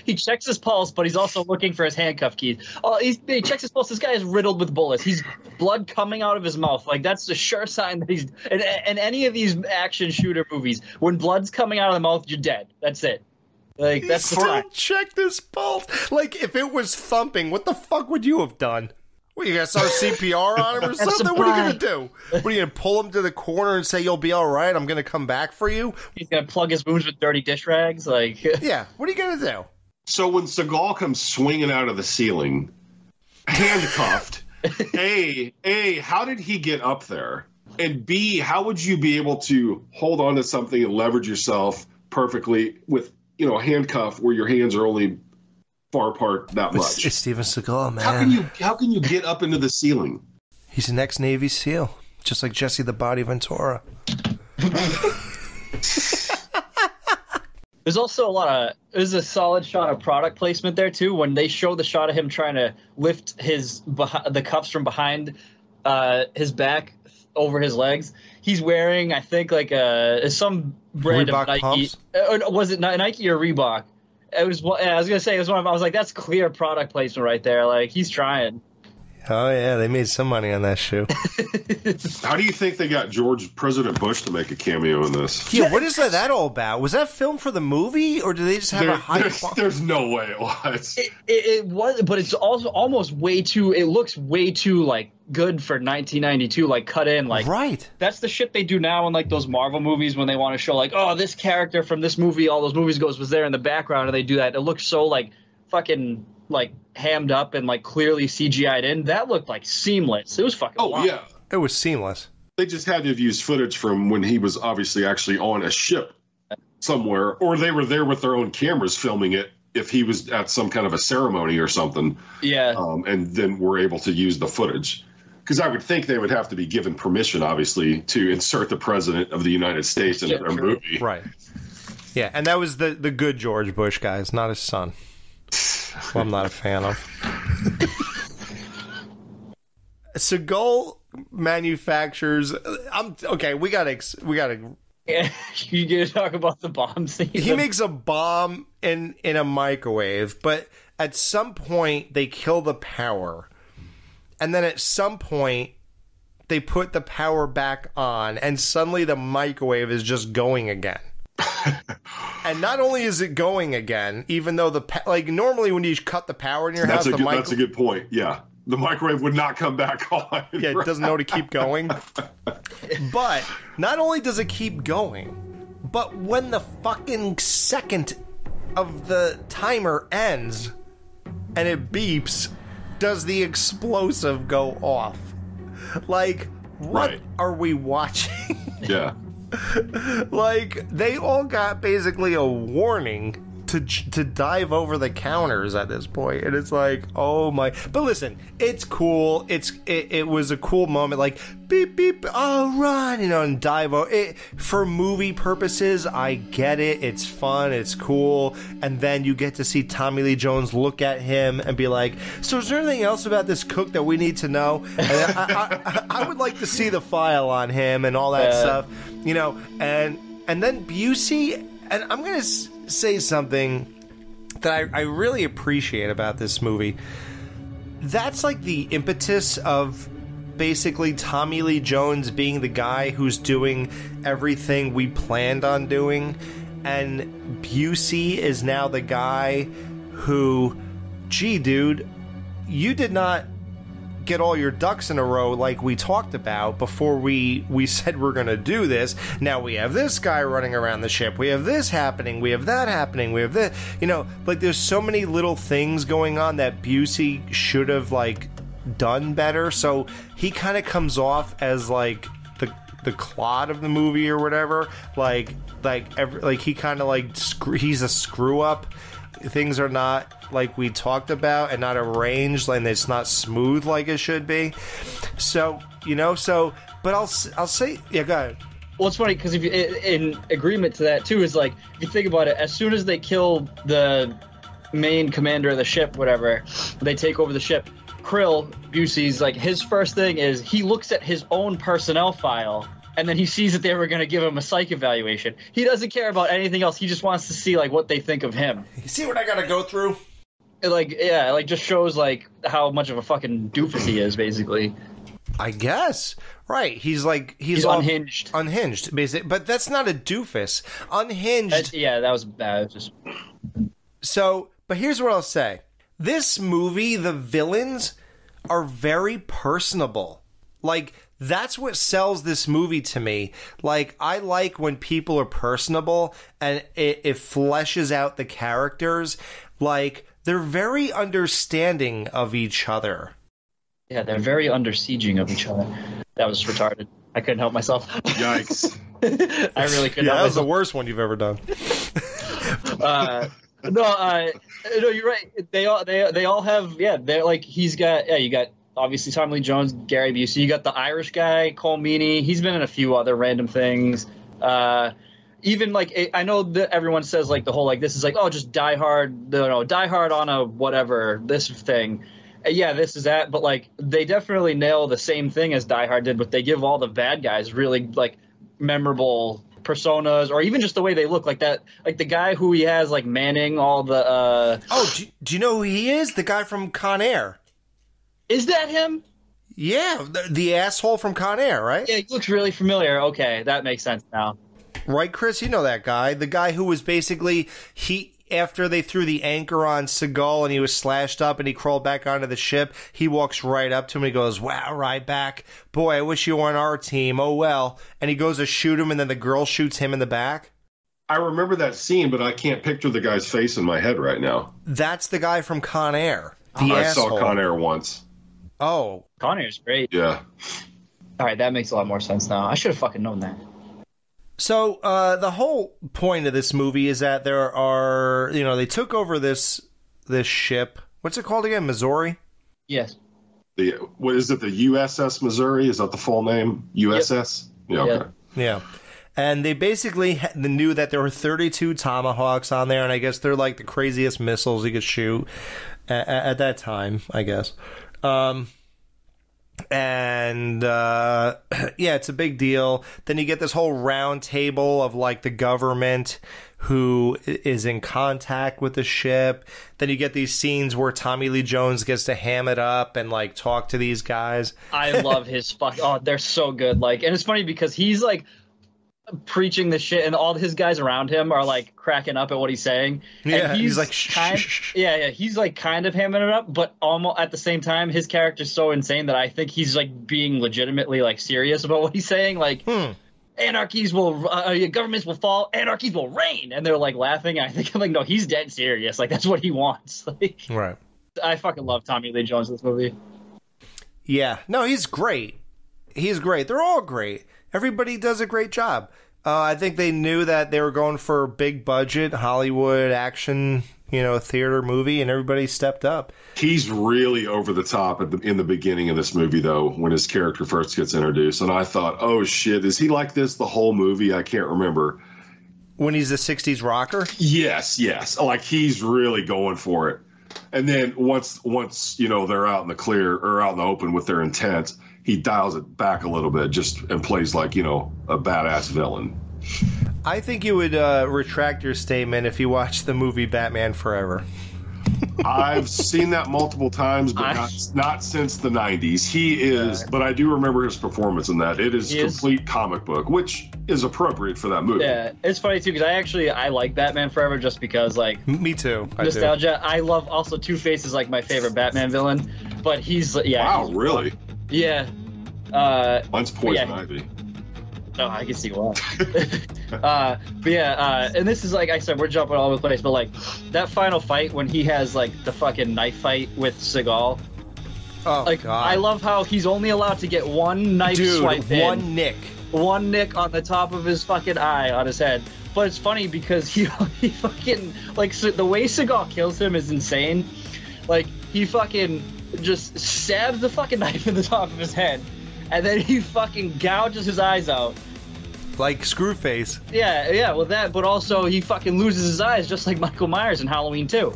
He checks his pulse, but he's also looking for his handcuff keys. Oh, he checks his pulse. This guy is riddled with bullets. He's blood coming out of his mouth. Like, that's the sure sign that he's... In any of these action shooter movies, when blood's coming out of the mouth, you're dead. That's it. Like, that's the time. Check this pulse. Like, if it was thumping, what the fuck would you have done? What, you gonna start CPR on him or something? What are you gonna do? What, are you gonna pull him to the corner and say, you'll be alright, I'm gonna come back for you? He's gonna plug his wounds with dirty dish rags? Like, yeah, what are you gonna do? So when Seagal comes swinging out of the ceiling, handcuffed, A, how did he get up there? And B, how would you be able to hold on to something and leverage yourself perfectly with, you know, a handcuff where your hands are only far apart that much? It's Steven Seagal, man. How can you get up into the ceiling? He's an ex-Navy SEAL, just like Jesse the Body Ventura. There's also there's a solid shot of product placement there too when they show the shot of him trying to lift the cuffs from behind his back over his legs. He's wearing, I think, like some brand Reebok of Nike. pumps? Was it Nike or Reebok? It was. I was gonna say it was one. I was like, that's clear product placement right there. Like, he's trying. Oh yeah, they made some money on that shoe. How do you think they got President Bush to make a cameo in this? Yeah, what is that all about? Was that filmed for the movie, or did they just have a high? There's no way it was. It was, but it's also almost way too. It looks way too like good for 1992. Like, cut in, like, right. That's the shit they do now in like those Marvel movies when they want to show like, oh, this character from this movie, all those movies was there in the background, and they do that. It looks so like fucking like hammed up and like clearly CGI'd in. That looked like seamless. It was fucking. Oh wild. yeah, it was seamless. They just had to have used footage from when he was obviously actually on a ship somewhere, or they were there with their own cameras filming it if he was at some kind of a ceremony or something. Yeah. And then were able to use the footage. Because I would think they would have to be given permission, obviously, to insert the president of the United States into their movie. Right. Yeah, and that was the good George Bush, guys, not his son. Well, I'm not a fan of. Seagal manufactures. Okay. We gotta. Yeah, you gonna talk about the bomb scene? He makes a bomb in a microwave, but at some point they kill the power, and then at some point they put the power back on, and suddenly the microwave is just going again. And not only is it going again, even though like normally when you cut the power in your house, that's a good point. Yeah, the microwave would not come back on. Yeah, it doesn't know to keep going. But not only does it keep going, but when the fucking second of the timer ends and it beeps, does the explosive go off? Like, what are we watching? Yeah. Like, they all got basically a warning to dive over the counters at this point, and it's like, oh my. But listen, it's cool. It was a cool moment, like beep beep, oh run, and dive over it. For movie purposes, I get it. It's fun, it's cool. And then you get to see Tommy Lee Jones look at him and be like, so is there anything else about this cook that we need to know? And I would like to see the file on him and all that stuff, and then Busey. And I'm going to say something that I really appreciate about this movie. that's like the impetus of basically Tommy Lee Jones being the guy who's doing everything we planned on doing, and Busey is now the guy who, gee, dude, you did not get all your ducks in a row like we talked about before we said we're going to do this. Now we have this guy running around the ship. We have this happening. We have that happening. We have this. You know, like, there's so many little things going on that Busey should have, like, done better. So he kind of comes off as, like, the clod of the movie or whatever. Like he kind of, like, he's a screw up. Things are not like we talked about and not arranged, and it's not smooth like it should be. So, you know, but I'll say, yeah, go ahead. Well, it's funny because if you, in agreement to that too, is like, if you think about it, as soon as they kill the main commander of the ship, whatever, they take over the ship. Krill, Busey's, like, his first thing is he looks at his own personnel file. And then he sees that they were going to give him a psych evaluation. He doesn't care about anything else. He just wants to see, like, what they think of him. You see what I got to go through? Just shows, like, how much of a fucking doofus he is, basically. I guess. Right. He's unhinged. Unhinged, basically. But that's not a doofus. Unhinged. That was bad. So, but here's what I'll say. This movie, the villains are very personable. Like, that's what sells this movie to me. Like, I like when people are personable and it fleshes out the characters. Like, they're very understanding of each other. Yeah, they're very under-sieging of each other. That was retarded. I couldn't help myself. Yikes. I really couldn't help myself. That was the worst one you've ever done. No, you're right. They all have, they're like, you got obviously Tommy Lee Jones, Gary Busey. You got the Irish guy, Cole Meany. He's been in a few other random things. Even, like, I know that everyone says, like, the whole, like, this is like, oh, just Die Hard on a whatever, this thing. Yeah, this is that. But, like, they definitely nail the same thing as Die Hard did, but they give all the bad guys really, like, memorable personas, or even just the way they look, like that, like the guy who he has, like, manning all the do you know who he is? The guy from Con Air. Is that him? Yeah, the asshole from Con Air, right? Yeah, he looks really familiar. Okay, that makes sense now. Right, Chris? You know that guy. The guy who was basically, after they threw the anchor on Seagal and he was slashed up and he crawled back onto the ship, he walks right up to him and he goes, wow, right back. Boy, I wish you were on our team. Oh, well. And he goes to shoot him and then the girl shoots him in the back. I remember that scene, but I can't picture the guy's face in my head right now. That's the guy from Con Air. I saw Con Air once. Oh. Con Air's great. Yeah. All right, that makes a lot more sense now. I should have fucking known that. So, the whole point of this movie is that there are, they took over this ship. What's it called again? Missouri? Yes. What is it? The USS Missouri? Is that the full name? USS? Yep. Yeah, okay. Yeah. And they basically knew that there were 32 Tomahawks on there, and I guess they're like the craziest missiles you could shoot at that time, I guess. It's a big deal. Then you get this whole round table of, like, the government who is in contact with the ship. Then you get these scenes where Tommy Lee Jones gets to ham it up and, like, talk to these guys. I love his they're so good. Like, and it's funny because he's, like, preaching the shit, and all his guys around him are, like, cracking up at what he's saying. Yeah, and he's like, shh. Yeah, he's, like, kind of hamming it up, but almost at the same time, his character's so insane that I think he's, like, being legitimately, like, serious about what he's saying. Like, governments will fall, anarchies will reign, and they're, like, laughing. And I think I'm like, no, he's dead serious. Like, that's what he wants. Like, right. I fucking love Tommy Lee Jones in this movie. Yeah, no, he's great. He's great. They're all great. Everybody does a great job. I think they knew that they were going for a big budget Hollywood action, theater movie, and everybody stepped up. He's really over the top in the beginning of this movie, though, when his character first gets introduced. And I thought, oh, shit, is he like this the whole movie? I can't remember. When he's a 60s rocker? Yes. Like, he's really going for it. And then once they're out in the clear or out in the open with their intent, he dials it back a little bit and plays like, a badass villain. I think you would retract your statement if you watched the movie Batman Forever. I've seen that multiple times, but not since the 90s. He is, but I do remember his performance in that. It is complete comic book, which is appropriate for that movie. Yeah, it's funny too, because I like Batman Forever just because, like... Me too. Nostalgia. I love also Two-Face is like my favorite Batman villain, but he's... Wow, really? Yeah. Mine's Poison Ivy. Oh, I can see why. But yeah, and this is, like I said, we're jumping all over the place, but like that final fight when he has like the fucking knife fight with Seagal. Oh, like, God. I love how he's only allowed to get one knife swipe in. One nick on the top of his fucking eye on his head. But it's funny because he fucking, like, so the way Seagal kills him is insane. Like, he fucking just stabs the fucking knife in the top of his head, and then he fucking gouges his eyes out. Like Screwface. Yeah, well that, but also he fucking loses his eyes just like Michael Myers in Halloween 2.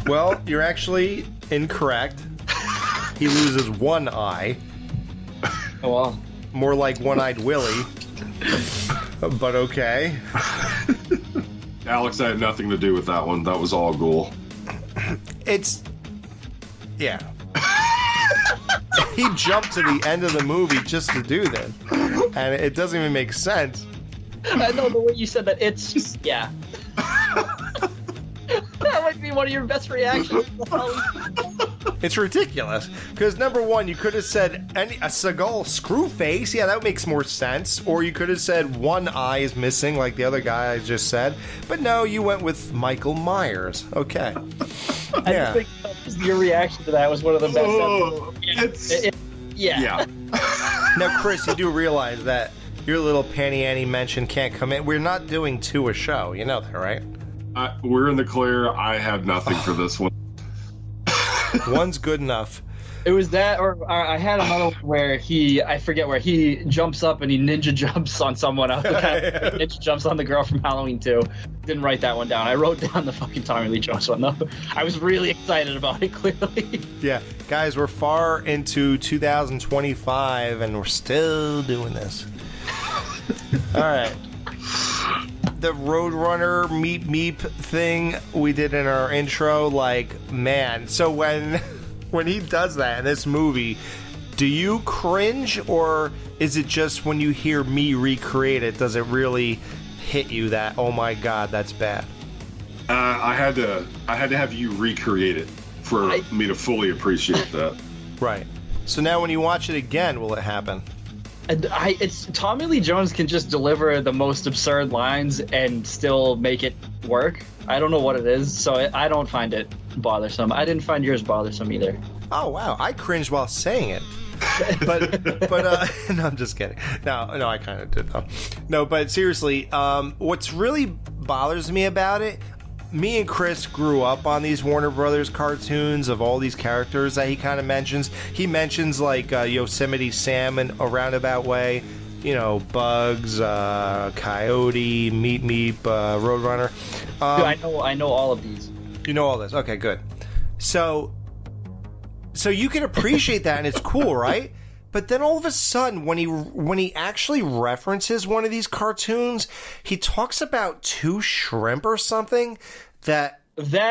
Well, you're actually incorrect. He loses one eye. Oh, well. More like One-Eyed Willie. But okay. Alex, I had nothing to do with that one. That was all Ghoul. Yeah. He jumped to the end of the movie just to do this. And it doesn't even make sense. I know the way you said that, it's just, yeah. That might be one of your best reactions. It's ridiculous. Because number one, you could have said a Seagal Screwface. Yeah, that makes more sense. Or you could have said one eye is missing, like the other guy I just said. But no, you went with Michael Myers. Okay. I think your reaction to that was one of the best. Oh, yeah. Now, Chris, you do realize that your little Panty Annie mention can't come in. We're not doing two a show. You know that, right? We're in the clear. I had nothing for this one. One's good enough. It was that, or I had another one where I forget where he jumps up and he ninja jumps on someone else. Ninja jumps on the girl from Halloween 2. Didn't write that one down. I wrote down the fucking Tommy Lee Jones one, though. I was really excited about it, clearly. Yeah. Guys, we're far into 2025, and we're still doing this. All right. The Roadrunner Meep Meep thing we did in our intro, like, man. So when he does that in this movie, do you cringe, or is it just when you hear me recreate it, does it really hit you that, oh my god, that's bad? I had to have you recreate it for me to fully appreciate that. Right. So now when you watch it again, will it happen? And it's Tommy Lee Jones can just deliver the most absurd lines and still make it work. I don't know what it is, so I don't find it bothersome. I didn't find yours bothersome either. Oh wow, I cringed while saying it. but no, I'm just kidding. No, I kind of did though. No, but seriously, what's really bothers me about it, me and Chris grew up on these Warner Brothers cartoons of all these characters that he kind of mentions. He mentions like Yosemite Sam in a roundabout way. You know, Bugs, Coyote, Meep Meep, Roadrunner. I know all of these. You know all this. Okay, good. So you can appreciate that, and it's cool, right? But then all of a sudden, when he actually references one of these cartoons, he talks about two shrimp or something. That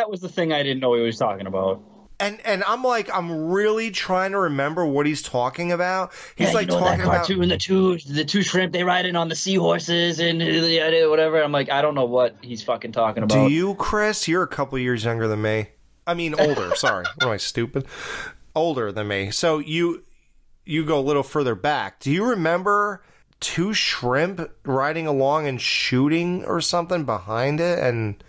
was the thing I didn't know he was talking about. And I'm like, I'm really trying to remember what he's talking about. He's like talking that cartoon, about the two shrimp, they ride in on the seahorses and whatever. I'm like, I don't know what he's fucking talking about. Do you, Chris? You're a couple years younger than me. I mean, older. Sorry, what am I, stupid? Older than me. So you go a little further back. Do you remember two shrimp riding along and shooting or something behind it, and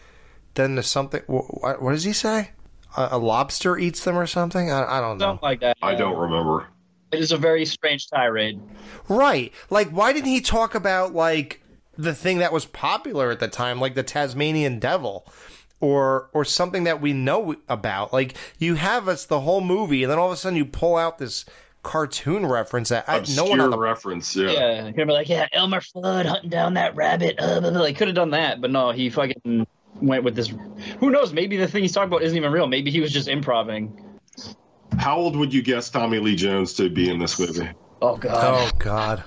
then there's something? What does he say? A lobster eats them or something? I don't know. Something like that. I don't remember. It is a very strange tirade. Right. Like, why didn't he talk about, like, the thing that was popular at the time, like the Tasmanian Devil, or something that we know about? Like, you have us the whole movie, and then all of a sudden you pull out this cartoon reference that obscure no one on the reference. Yeah, he'd be like, Elmer Fudd hunting down that rabbit. Like, could have done that, but no, he fucking went with this. Who knows? Maybe the thing he's talking about isn't even real. Maybe he was just improvising. How old would you guess Tommy Lee Jones to be in this movie? Oh god. Oh god.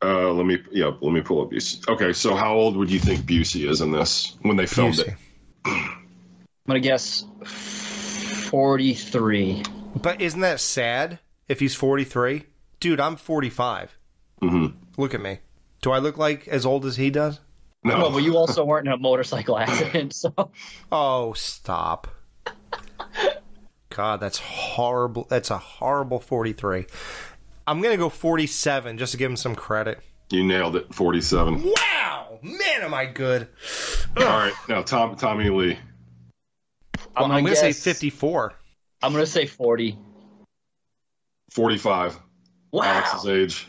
Let me pull up Busey. Okay, so how old would you think Busey is in this when they filmed it? I'm gonna guess 43. But isn't that sad if he's 43? Dude, I'm 45. Mm-hmm. Look at me. Do I look like as old as he does? No, but you also weren't in a motorcycle accident, so. Oh, stop. God, that's horrible. That's a horrible 43. I'm going to go 47 just to give him some credit. You nailed it, 47. Wow! Man, am I good. All right, now Tommy Lee. I'm going to say 54. I'm going to say 40. 45. Wow. Alex's age.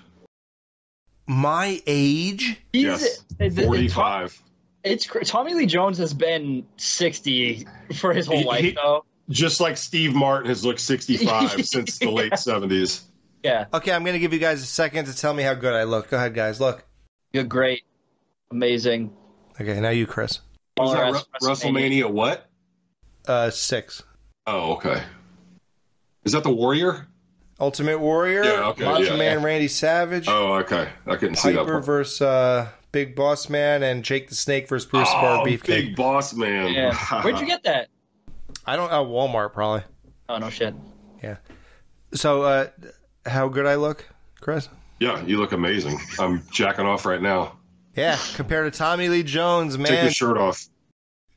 My age? Yes, 45. Tommy Lee Jones has been 60 for his whole life, though. Just like Steve Martin has looked 65 since the late 70s. Yeah. Okay, I'm going to give you guys a second to tell me how good I look. Go ahead, guys. Look. You're great. Amazing. Okay, now you, Chris. Was that WrestleMania what? 6. Oh, okay. Is that the Warrior? Ultimate Warrior? Yeah, okay. Macho Man Randy Savage. Oh, okay. I couldn't see that. Piper versus Big Boss Man and Jake the Snake versus Bruce Bar Beefcake. Big Boss Man. Yeah. Where'd you get that? I don't know. Walmart, probably. Oh, no shit. Yeah. So, how good I look, Chris? Yeah, you look amazing. I'm jacking off right now. Yeah, compared to Tommy Lee Jones, man. Take your shirt off.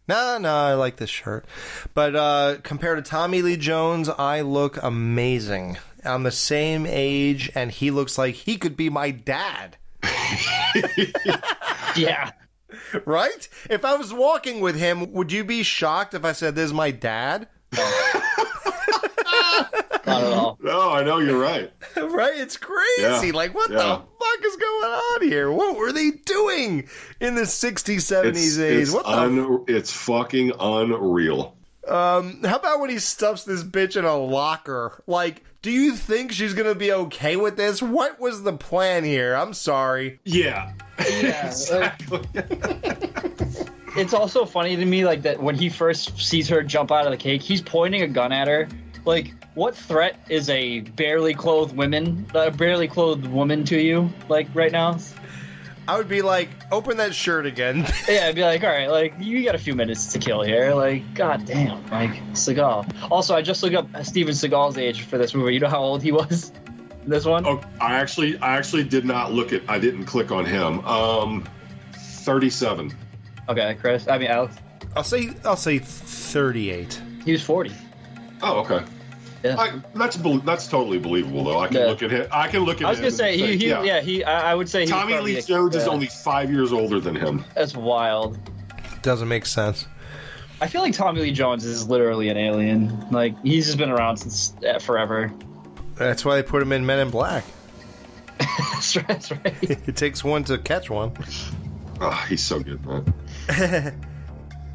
No, I like this shirt. But compared to Tommy Lee Jones, I look amazing. I'm the same age, and he looks like he could be my dad. Yeah. Right? If I was walking with him, would you be shocked if I said, "This is my dad"? Not at all. No, I know you're right. Right? It's crazy. Yeah. Like, what the fuck is going on here? What were they doing in the 60s, 70s, 80s? It's fucking unreal. How about when he stuffs this bitch in a locker? Like, do you think she's gonna be okay with this? What was the plan here? I'm sorry. Yeah. Exactly. It's also funny to me, like, that when he first sees her jump out of the cake, he's pointing a gun at her. Like, what threat is a barely clothed woman to you, like, right now? I would be like, open that shirt again. Yeah, I'd be like, all right, like, you got a few minutes to kill here. Like, goddamn, like, Seagal. Also, I just looked up Steven Seagal's age for this movie. You know how old he was in this one? Oh, I actually did not look at. I didn't click on him. 37. Okay, Chris. I mean, Alex. I'll say 38. He was 40. Oh, okay. Yeah. That's totally believable, though. I can look at him. I was gonna say I would say Tommy Lee Jones is only 5 years older than him. That's wild. Doesn't make sense. I feel like Tommy Lee Jones is literally an alien. Like, he's just been around since forever. That's why they put him in Men in Black. That's right. It takes one to catch one. Oh, he's so good, man.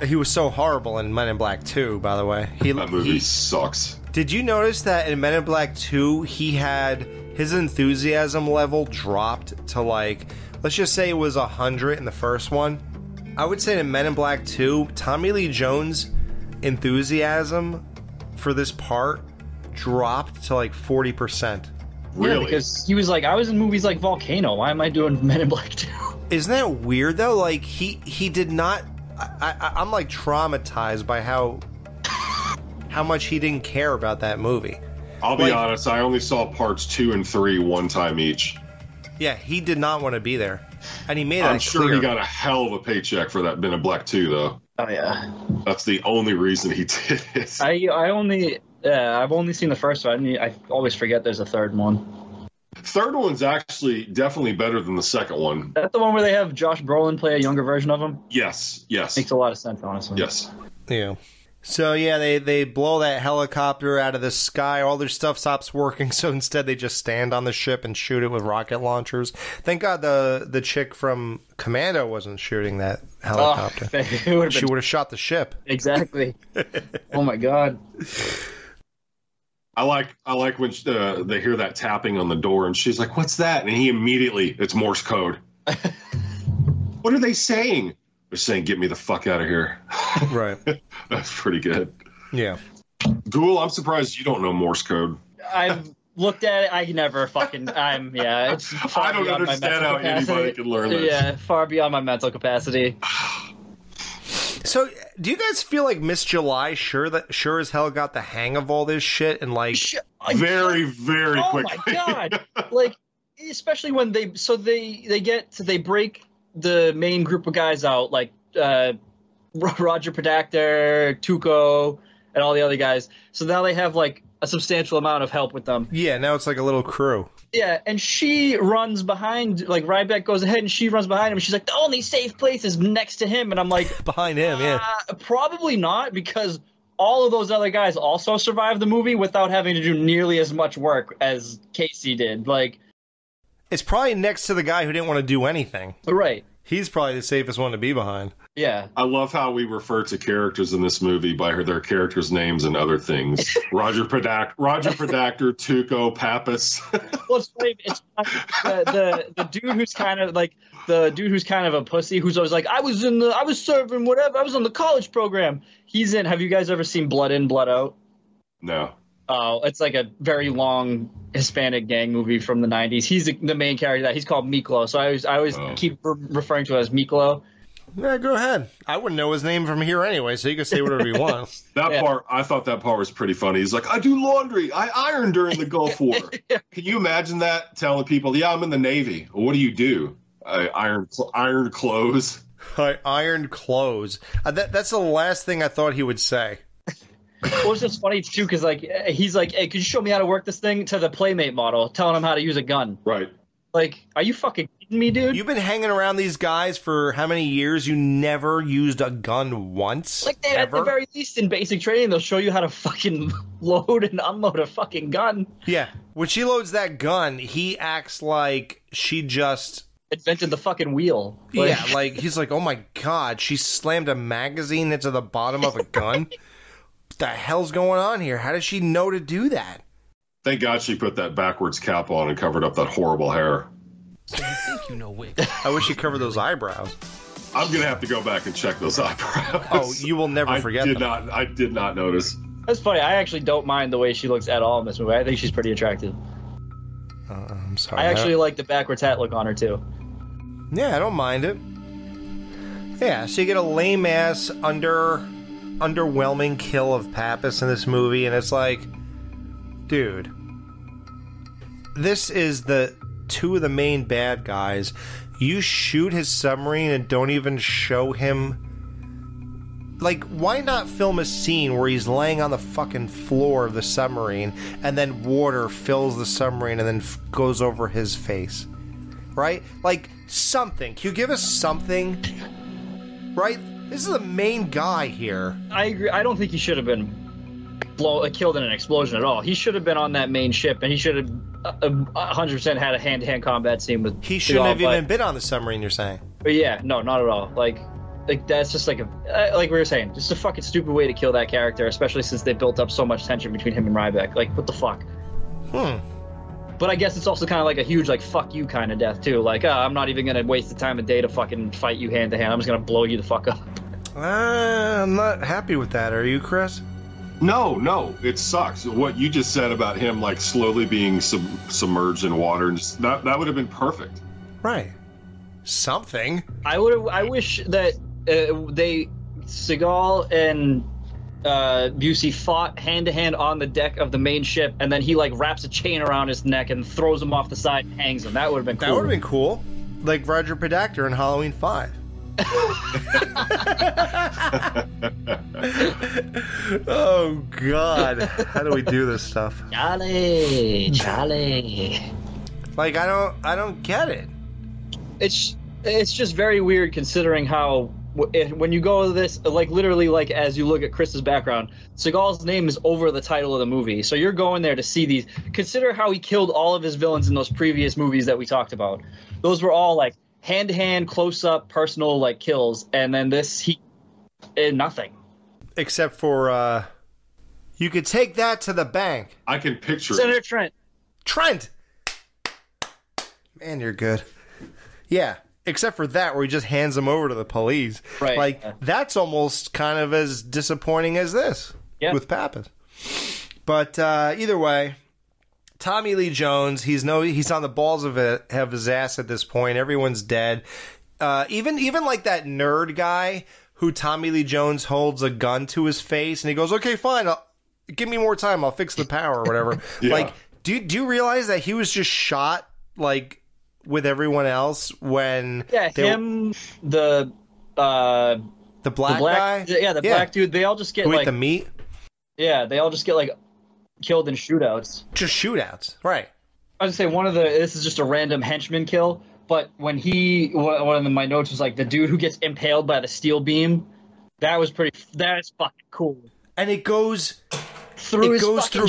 He was so horrible in Men in Black 2, by the way. That movie sucks. Did you notice that in Men in Black 2, his enthusiasm level dropped to, like, let's just say it was 100 in the first one? I would say in Men in Black 2, Tommy Lee Jones' enthusiasm for this part dropped to, like, 40%. Really? Yeah, because he was like, I was in movies like Volcano. Why am I doing Men in Black 2? Isn't that weird, though? Like, he did not... I'm, like, traumatized by how much he didn't care about that movie. I'll be honest, I only saw parts 2 and 3 one time each. Yeah, he did not want to be there. And he made it I'm sure clear. he got a hell of a paycheck for that Men in Black 2, though. Oh, yeah. That's the only reason he did it. I've only seen the first one. I always forget there's a third one. Third one's actually definitely better than the second one. Is that the one where they have Josh Brolin play a younger version of him? Yes. Makes a lot of sense, honestly. Yes. Yeah. So, yeah, they blow that helicopter out of the sky. All their stuff stops working, so instead they just stand on the ship and shoot it with rocket launchers. Thank God the chick from Commando wasn't shooting that helicopter. She would have shot the ship. Exactly. Oh, my God. I like when they hear that tapping on the door, and she's like, "What's that?" And he immediately, it's Morse code. What are they saying? They're saying, "Get me the fuck out of here." Right. That's pretty good. Yeah. Ghoul, I'm surprised you don't know Morse code. looked at it. I never fucking. It's far I don't beyond my understand mental how capacity. anybody can learn this. Yeah, far beyond my mental capacity. So, do you guys feel like Miss July sure as hell got the hang of all this shit and like very, very quickly? Oh my god! Like, especially when they break the main group of guys out, like Roger Predactor, Tuco, and all the other guys. So now they have like a substantial amount of help with them. Yeah, now it's like a little crew. Yeah, and she runs behind, like, Ryback goes ahead and she runs behind him. And she's like, the only safe place is next to him. And I'm like... behind him, yeah. Probably not, because all of those other guys also survived the movie without having to do nearly as much work as Casey did. Like... It's probably next to the guy who didn't want to do anything. Right. He's probably the safest one to be behind. Yeah. I love how we refer to characters in this movie by their characters' names and other things. Roger Predactor, Tuco, Pappas. Well, it's funny. It's the dude who's kind of like a pussy, who's always like, I was serving whatever. I was on the college program. He's in. Have you guys ever seen Blood In, Blood Out? No. Oh, it's like a very long Hispanic gang movie from the 90s. He's the main character. He's called Miklo, so I always keep referring to him as Miklo. Yeah, go ahead. I wouldn't know his name from here anyway, so you can say whatever you want. Part, I thought that part was pretty funny. He's like, I do laundry. I iron during the Gulf War. Can you imagine that? Telling people, yeah, I'm in the Navy. What do you do? I iron clothes. I ironed clothes. That's the last thing I thought he would say. Well, it's just funny too, because like he's like, "Hey, could you show me how to work this thing?" To the Playmate model, telling him how to use a gun. Right. Like, are you fucking kidding me, dude? You've been hanging around these guys for how many years? You never used a gun once? Like, at the very least, in basic training, they'll show you how to fucking load and unload a fucking gun. Yeah. When she loads that gun, he acts like she just invented the fucking wheel. Like, yeah, like he's like, oh my god, she slammed a magazine into the bottom of a gun. What the hell's going on here? How does she know to do that? Thank God she put that backwards cap on and covered up that horrible hair. So you think you know Wick? I wish she covered those eyebrows. I'm gonna have to go back and check those eyebrows. Oh, you will never forget them. I did not notice. That's funny. I actually don't mind the way she looks at all in this movie. I think she's pretty attractive. I'm sorry. I actually like the backwards hat look on her too. Yeah, I don't mind it. Yeah, so you get a lame ass underwhelming kill of Pappas in this movie, and it's like, dude, this is the two of the main bad guys. You shoot his submarine and don't even show him. Like, why not film a scene where he's laying on the fucking floor of the submarine and then water fills the submarine and then goes over his face? Right? Like, something. Can you give us something? Right? This is the main guy here. I agree. I don't think he should have been killed in an explosion at all. He should have been on that main ship, and he should have 100% had a hand-to-hand combat scene with. He shouldn't have even been on the submarine. You're saying? But yeah, no, not at all. Like that's just like like we were saying, just a fucking stupid way to kill that character, especially since they built up so much tension between him and Ryback. Like, what the fuck? But I guess it's also kind of like a huge, like, fuck you kind of death, too. Like, I'm not even going to waste the time of day to fucking fight you hand-to-hand. I'm just going to blow you the fuck up. I'm not happy with that. Are you, Chris? No. It sucks. What you just said about him, like, slowly being submerged in water, and just, that would have been perfect. Right. Something. I wish that Seagal and Busey fought hand-to-hand on the deck of the main ship, and then he like wraps a chain around his neck and throws him off the side and hangs him. That would have been cool. That would have been cool. Like Roger Predactor in Halloween 5. Oh god. How do we do this stuff? Charlie. Like, I don't get it. It's just very weird considering how when you go to this, like literally, like as you look at Chris's background, Seagal's name is over the title of the movie. So you're going there to see these. Consider how he killed all of his villains in those previous movies that we talked about. Those were all like hand-to-hand, close-up, personal like kills, and then this nothing. Except for you could take that to the bank. I can picture Senator it. Trent. Man, you're good. Yeah. Except for that, where he just hands him over to the police. Right. Like, that's almost kind of as disappointing as this with Pappas. But either way, Tommy Lee Jones, he's on the balls of his ass at this point. Everyone's dead. Even like that nerd guy who Tommy Lee Jones holds a gun to his face and he goes, "Okay, fine. Give me more time. I'll fix the power," or whatever. Yeah. Like, do you realize that he was just shot like with everyone else when the black guy? The black dude. They all just get like the meat. Yeah, they all just get like killed in shootouts. Just shootouts, right? I was gonna say this is just a random henchman kill, but when one of my notes was like the dude who gets impaled by the steel beam, that is fucking cool. And it goes through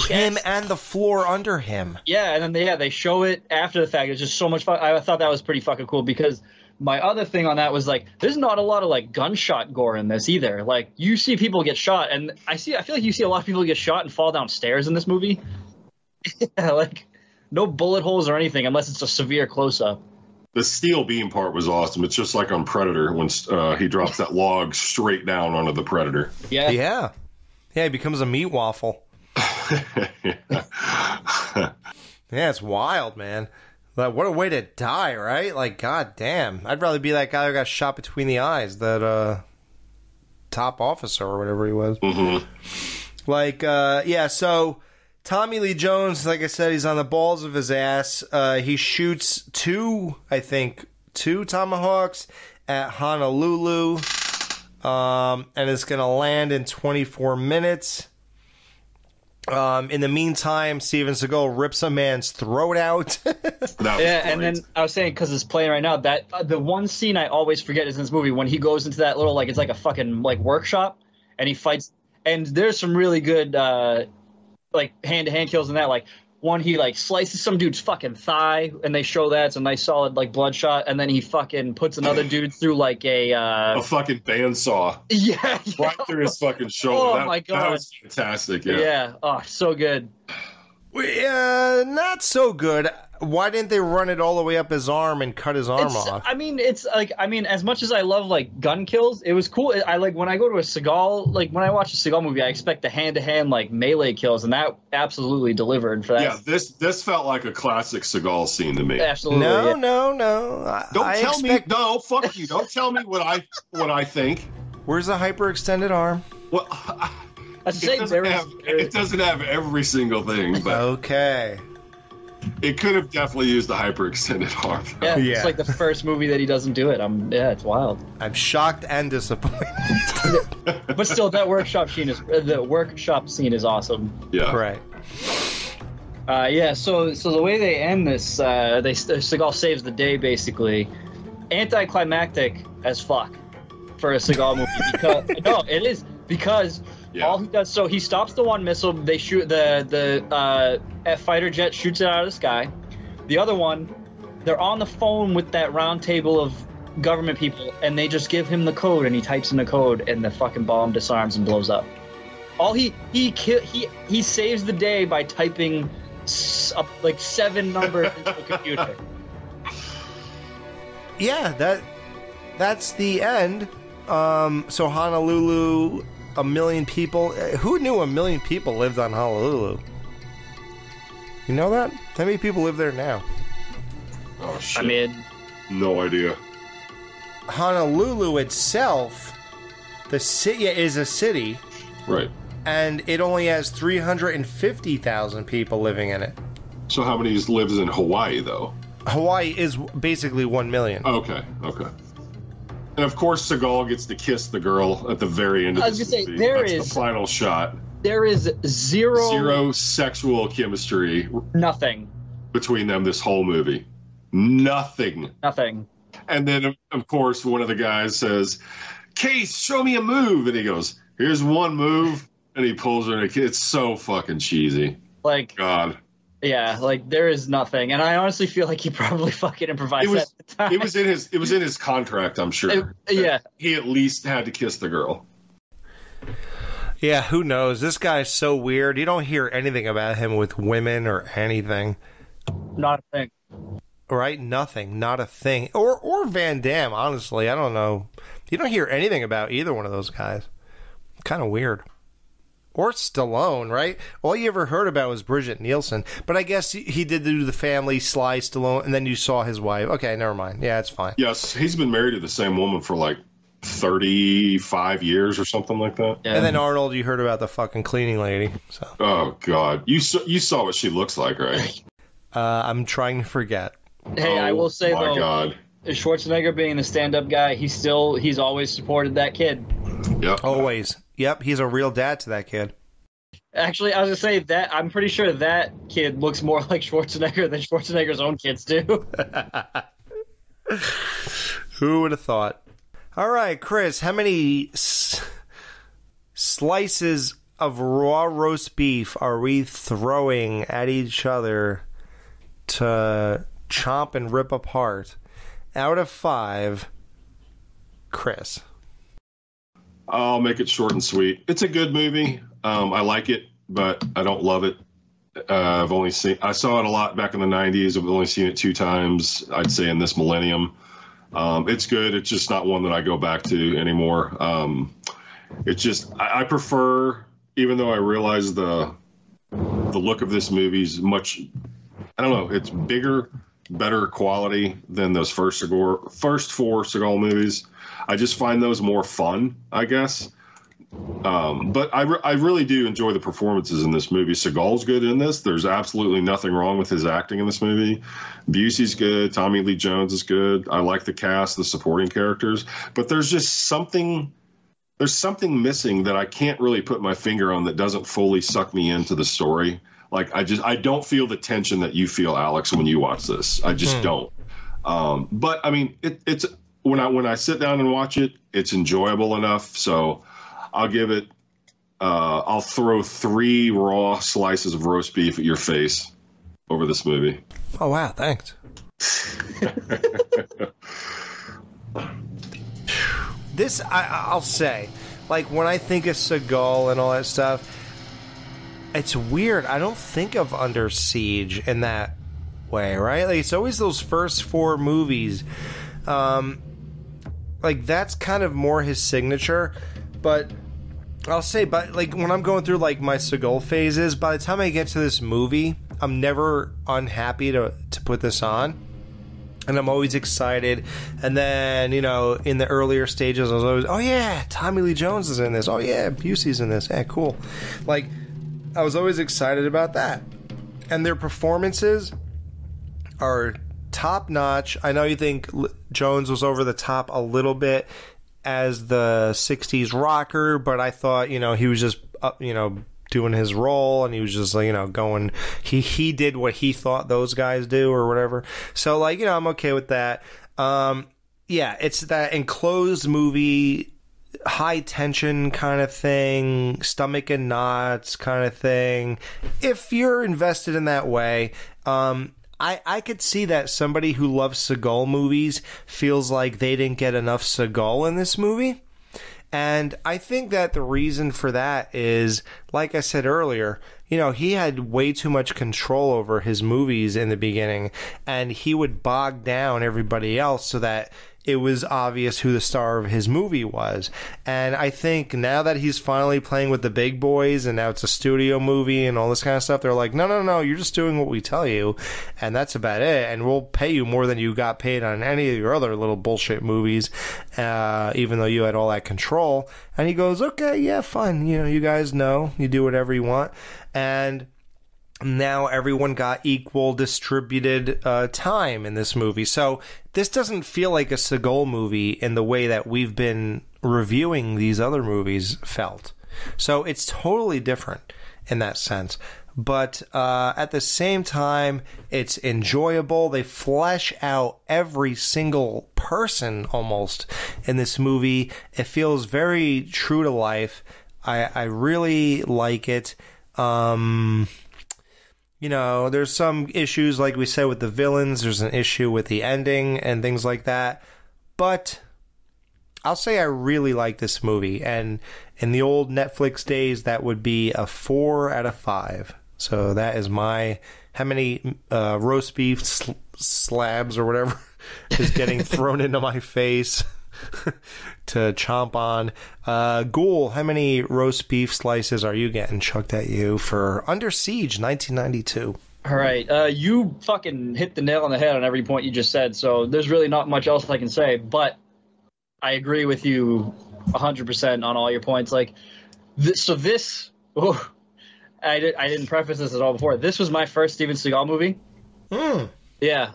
him and the floor under him. Yeah, and then they show it after the fact. It's just so much fun. I thought that was pretty fucking cool because my other thing on that was like, there's not a lot of like gunshot gore in this either. Like you see people get shot, and I feel like you see a lot of people get shot and fall down stairs in this movie. Yeah, like no bullet holes or anything unless it's a severe close up. The steel beam part was awesome. It's just like on Predator when he drops that log straight down onto the Predator. Yeah. Yeah. Yeah, he becomes a meat waffle. Yeah, it's wild, man. Like, what a way to die, right? Like, god damn. I'd rather be that guy who got shot between the eyes, that top officer or whatever he was. Mm-hmm. Like, so Tommy Lee Jones, like I said, he's on the balls of his ass. He shoots two tomahawks at Honolulu. And it's going to land in 24 minutes. In the meantime, Steven Seagal rips a man's throat out. And then I was saying, because it's playing right now, that the one scene I always forget is in this movie when he goes into that little, like, it's like a fucking, like, workshop, and he fights, and there's some really good, like, hand-to-hand kills in that, like, one, he, like, slices some dude's fucking thigh, and they show that. It's a nice, solid, like, bloodshot. And then he fucking puts another dude through, like, a fucking bandsaw. Yeah. Right through his fucking shoulder. My God. That was fantastic, yeah. Yeah. Oh, so good. Not so good. Why didn't they run it all the way up his arm and cut his arm off? I mean, as much as I love, like, gun kills, it was cool. I like, when I go to a Seagal, like, when I watch a Seagal movie, I expect the hand-to-hand, like, melee kills, and that absolutely delivered for that. Yeah, this felt like a classic Seagal scene to me. Absolutely. No. No, fuck you. Don't tell me what I think. Where's the hyperextended arm? Well, it doesn't have every single thing, but okay. It could have definitely used the hyperextended arm. Yeah, it's like the first movie that he doesn't do it. It's wild. I'm shocked and disappointed. But still, that workshop scene is awesome. Yeah. Right. So the way they end this, Seagal saves the day, basically. Anticlimactic as fuck for a Seagal movie. Because no, it is because. Yeah. All he does, so he stops the one missile. They shoot the fighter jet shoots it out of the sky. The other one, they're on the phone with that round table of government people, and they just give him the code, and he types in the code, and the fucking bomb disarms and blows up. All he saves the day by typing like 7 numbers into the computer. Yeah, that's the end. So Honolulu. 1 million people. Who knew 1 million people lived on Honolulu? You know that? How many people live there now? Oh shit! I mean, no idea. Honolulu itself, the city is a city, right? And it only has 350,000 people living in it. So how many lives in Hawaii though? Hawaii is basically 1 million. Okay. And of course, Seagal gets to kiss the girl at the very end of the movie. That's the final shot. There is zero sexual chemistry. Nothing. Between them this whole movie. Nothing. And then, of course, one of the guys says, "Case, show me a move." And he goes, "Here's one move." And he pulls her in a kiss. It's so fucking cheesy. Like, God. Yeah, like there is nothing, and I honestly feel like he probably fucking improvised that at the time. It was in his contract, I'm sure. Yeah, he at least had to kiss the girl. Yeah, who knows? This guy's so weird. You don't hear anything about him with women or anything. Not a thing. Right? Nothing. Not a thing. Or Van Damme. Honestly, I don't know. You don't hear anything about either one of those guys. Kind of weird. Or Stallone, right? All you ever heard about was Bridget Nielsen. But I guess he did do the family, Sly Stallone, and then you saw his wife. Okay, never mind. Yeah, it's fine. Yes, he's been married to the same woman for like 35 years or something like that. Yeah. And then Arnold, you heard about the fucking cleaning lady. So. Oh, God. You saw what she looks like, right? I'm trying to forget. Hey, I will say, though, God. Schwarzenegger being a stand-up guy, he's always supported that kid. Yep. Always. Yep, he's a real dad to that kid. Actually, I was going to say that I'm pretty sure that kid looks more like Schwarzenegger than Schwarzenegger's own kids do. Who would have thought? All right, Chris, how many slices of raw roast beef are we throwing at each other to chomp and rip apart? Out of 5, Chris. I'll make it short and sweet. It's a good movie. I like it, but I don't love it. I saw it a lot back in the 90s. I've only seen it 2 times, I'd say, in this millennium. It's good. It's just not one that I go back to anymore. It's just, I prefer, even though I realize the look of this movie is much, I don't know, it's bigger, better quality than those first 4 Seagal movies. I just find those more fun, I guess. But I really do enjoy the performances in this movie. Seagal's good in this. There's absolutely nothing wrong with his acting in this movie. Busey's good. Tommy Lee Jones is good. I like the cast, the supporting characters. But there's just something missing that I can't really put my finger on that doesn't fully suck me into the story. Like, I don't feel the tension that you feel, Alex, when you watch this. I just don't. But I mean, it's when I sit down and watch it, it's enjoyable enough. So I'll give it. I'll throw 3 raw slices of roast beef at your face over this movie. Oh wow! Thanks. This I'll say, like when I think of Seagal and all that stuff. It's weird. I don't think of Under Siege in that way, right? Like it's always those first 4 movies. Like that's kind of more his signature. But I'll say, but like when I'm going through like my Seagal phases, by the time I get to this movie, I'm never unhappy to put this on. And I'm always excited. And then, you know, in the earlier stages, I was always, oh yeah, Tommy Lee Jones is in this. Oh yeah, Busey's in this. Yeah, cool. Like, I was always excited about that. And their performances are top notch. I know you think Jones was over the top a little bit as the 60s rocker, but I thought, you know, he was just, you know, doing his role and he was just, you know, going, he did what he thought those guys do or whatever. So, like, you know, I'm okay with that. Yeah, it's that enclosed movie, high tension kind of thing, stomach and knots kind of thing. If you're invested in that way, I could see that somebody who loves Seagal movies feels like they didn't get enough Seagal in this movie. And I think that the reason for that is, like I said earlier, you know, he had way too much control over his movies in the beginning, and he would bog down everybody else so that it was obvious who the star of his movie was. And I think now that he's finally playing with the big boys and now it's a studio movie and all this kind of stuff, they're like, no, you're just doing what we tell you, and that's about it, and we'll pay you more than you got paid on any of your other little bullshit movies, even though you had all that control. And he goes, okay, yeah, fine, you know, you guys know, you do whatever you want. And now everyone got equal distributed time in this movie. So this doesn't feel like a Seagal movie in the way that we've been reviewing these other movies felt. So it's totally different in that sense. But at the same time, it's enjoyable. They flesh out every single person almost in this movie. It feels very true to life. I really like it. You know, there's some issues, like we said, with the villains. There's an issue with the ending and things like that. But I'll say I really like this movie. And in the old Netflix days, that would be a 4 out of 5. So that is my, how many roast beef slabs or whatever is getting thrown into my face to chomp on. Ghoul, how many roast beef slices are you getting chucked at you for Under Siege 1992? All right. You fucking hit the nail on the head on every point you just said, so there's really not much else I can say, but I agree with you 100% on all your points. Like, I didn't preface this at all before. This was my first Steven Seagal movie. Yeah.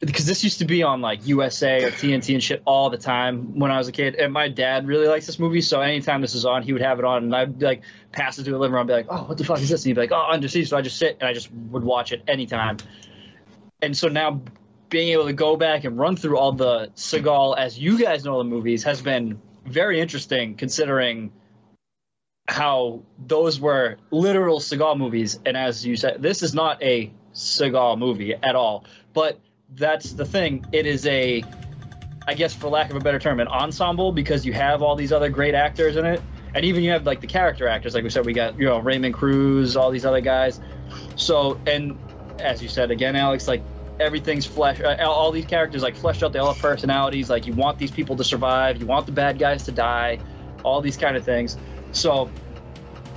Because this used to be on like USA or TNT and shit all the time when I was a kid. And my dad really likes this movie, so anytime this was on, he would have it on, and I'd like pass it to the living room and be like, "Oh, what the fuck is this?" And he'd be like, "Oh, Under Siege." So I just sit and I just would watch it anytime. And so now being able to go back and run through all the Seagal, as you guys know, the movies has been very interesting, considering how those were literal Seagal movies. And as you said, this is not a Seagal movie at all, but that's the thing. It is a, I guess for lack of a better term, an ensemble, because you have all these other great actors in it, and even you have like the character actors. Like we said, we got, you know, Raymond Cruz, all these other guys. So, and as you said again, Alex, like everything's fleshed, all these characters like fleshed out. They all have personalities. Like you want these people to survive, you want the bad guys to die, all these kind of things. So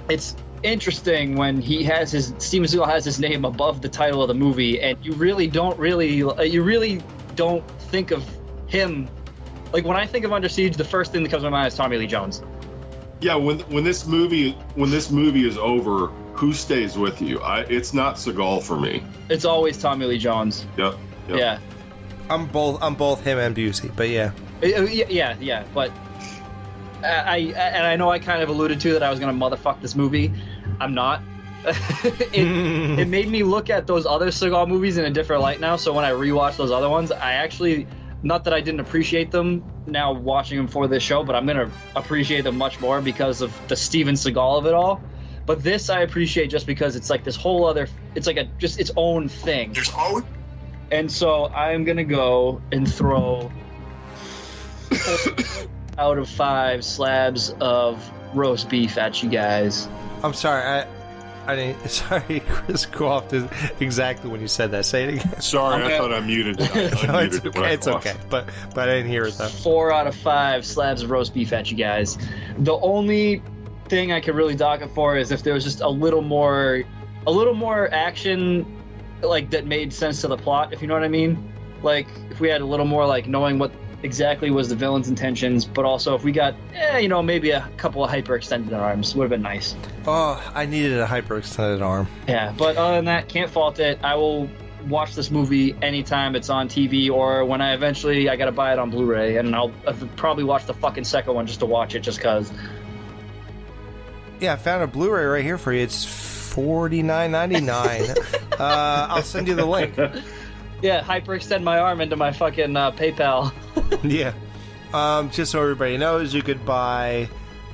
it's interesting when Steven Seagal has his name above the title of the movie, and you really don't think of him. Like when I think of Under Siege, the first thing that comes to my mind is Tommy Lee Jones. Yeah, when this movie is over, who stays with you? It's not Seagal for me. It's always Tommy Lee Jones. Yep. Yeah. I'm both him and Busey, but yeah. Yeah. But I know I kind of alluded to that I was gonna motherfuck this movie. I'm not. It made me look at those other Seagal movies in a different light now. So when I rewatch those other ones, I actually, not that I didn't appreciate them now watching them for this show, but I'm gonna appreciate them much more because of the Steven Seagal of it all. But this I appreciate just because it's like this whole other, it's like just its own thing. And so I'm gonna go and throw 4 out of 5 slabs of roast beef at you guys. I'm sorry, I didn't. Sorry, Chris coughed exactly when you said that. Say it again. Sorry, okay. I thought I muted it. It's okay, but I didn't hear it though. 4 out of 5 slabs of roast beef at you guys. The only thing I could really dock it for is if there was just a little more action, like that made sense to the plot, if you know what I mean. Like if we had a little more like knowing what exactly was the villain's intentions, but also if we got, maybe a couple of hyper-extended arms would have been nice. Oh, I needed a hyper-extended arm. Yeah, but other than that, can't fault it. I will watch this movie anytime it's on TV, or when I gotta buy it on Blu-ray, and I'll probably watch the fucking second one just to watch it, just cause. Yeah, I found a Blu-ray right here for you. It's $49.99. I'll send you the link. Yeah, hyperextend my arm into my fucking PayPal. Yeah. Just so everybody knows, you could buy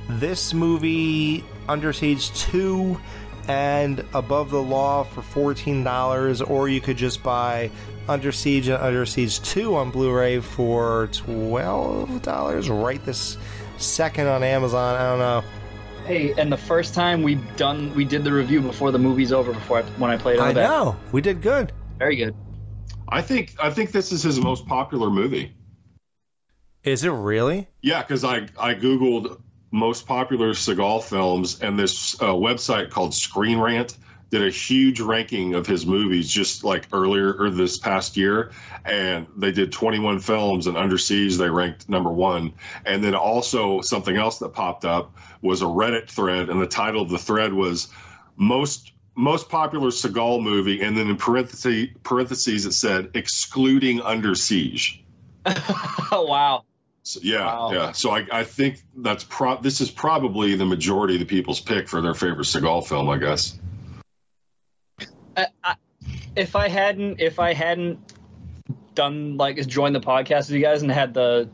this movie, Under Siege 2, and Above the Law for $14, or you could just buy Under Siege and Under Siege 2 on Blu-ray for $12 right this second on Amazon. I don't know. Hey, and the first time we did the review before the movie's over, when I played it on the back. I know. We did good. Very good. I think this is his most popular movie. Is it really? Yeah, because I Googled most popular Seagal films, and this website called Screen Rant did a huge ranking of his movies just like earlier or this past year, and they did 21 films, and Under Siege they ranked number 1. And then also something else that popped up was a Reddit thread, and the title of the thread was most popular Seagal movie, and then in parentheses it said excluding Under Siege. Oh wow. So, yeah. So I think this is probably the majority of the people's pick for their favorite Seagal film, I guess. If I hadn't done joined the podcast with you guys and had the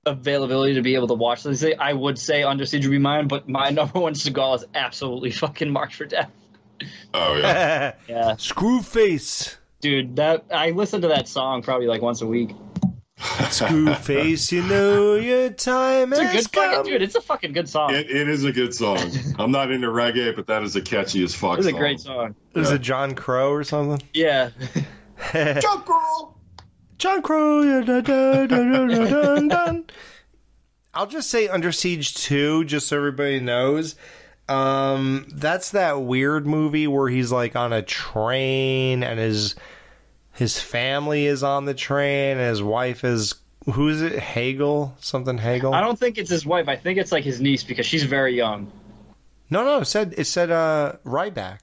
availability to be able to watch this, I would say Under Siege would be mine, but my number one Seagal is absolutely fucking Marked for Death. Oh yeah. Yeah. Screwface. Dude, I listen to that song probably like once a week. Screwface, you know your time has come. Dude, it's a fucking good song. It is a good song. I'm not into reggae, but that is a catchy as fuck song. It's a great song. Is it John Crow or something? Yeah. John Crow. John Crow. Dun, dun, dun, dun, dun, dun. I'll just say Under Siege 2, just so everybody knows. That's that weird movie where he's like on a train and his family is on the train and his wife is, who is it? Hagel? Something Hagel? I don't think it's his wife. I think it's like his niece because she's very young. No, it said Ryback.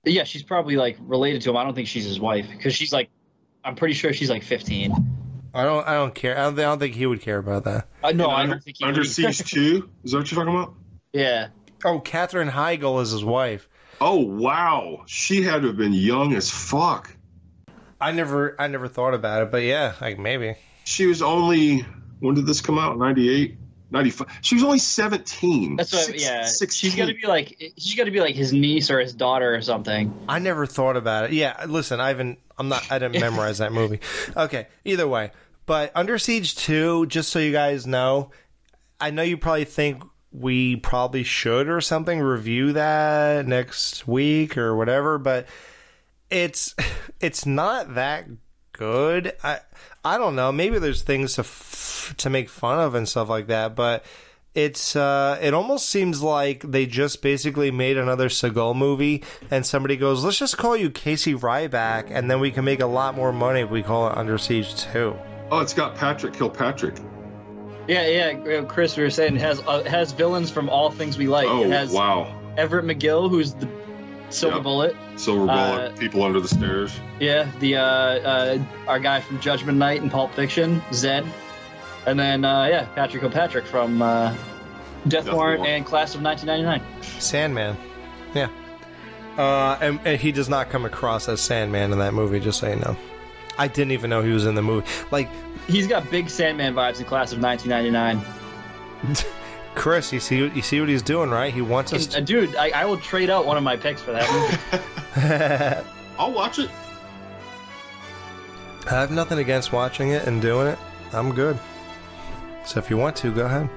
Yeah, she's probably like related to him. I don't think she's his wife because she's like, I'm pretty sure she's like 15. I don't care. I don't think he would care about that. No, I don't think he would. Under Siege 2? Is that what you're talking about? Yeah. Oh, Katherine Heigl is his wife. Oh, wow. She had to have been young as fuck. I never thought about it, but yeah, like maybe. She was only, when did this come out? 98? 95. She was only 17. That's what. Yeah. 16. She's got to be like his niece or his daughter or something. I never thought about it. Yeah, listen, I didn't memorize that movie. Okay, either way. But Under Siege 2, just so you guys know, I know you probably think we probably should or something review that next week or whatever, but it's not that good. I don't know. Maybe there's things to make fun of and stuff like that, but it almost seems like they just basically made another Seagal movie, and somebody goes, "Let's just call you Casey Ryback, and then we can make a lot more money if we call it Under Siege 2." Oh, it's got Patrick Kilpatrick. Yeah. Chris, we were saying it has villains from all things we like. Oh, it has wow. Everett McGill, who's the Silver Bullet. Silver Bullet, People Under the Stairs. Yeah, the our guy from Judgment Night and Pulp Fiction, Zed. And then, Patrick Kilpatrick from Death Warrant and Class of 1999. Sandman. Yeah. And he does not come across as Sandman in that movie, just so you know. I didn't even know he was in the movie. Like, he's got big Sandman vibes in Class of 1999. Chris, you see what he's doing, right? He wants us to... Dude, I will trade out one of my picks for that movie. I'll watch it. I have nothing against watching it and doing it. I'm good. So if you want to, go ahead.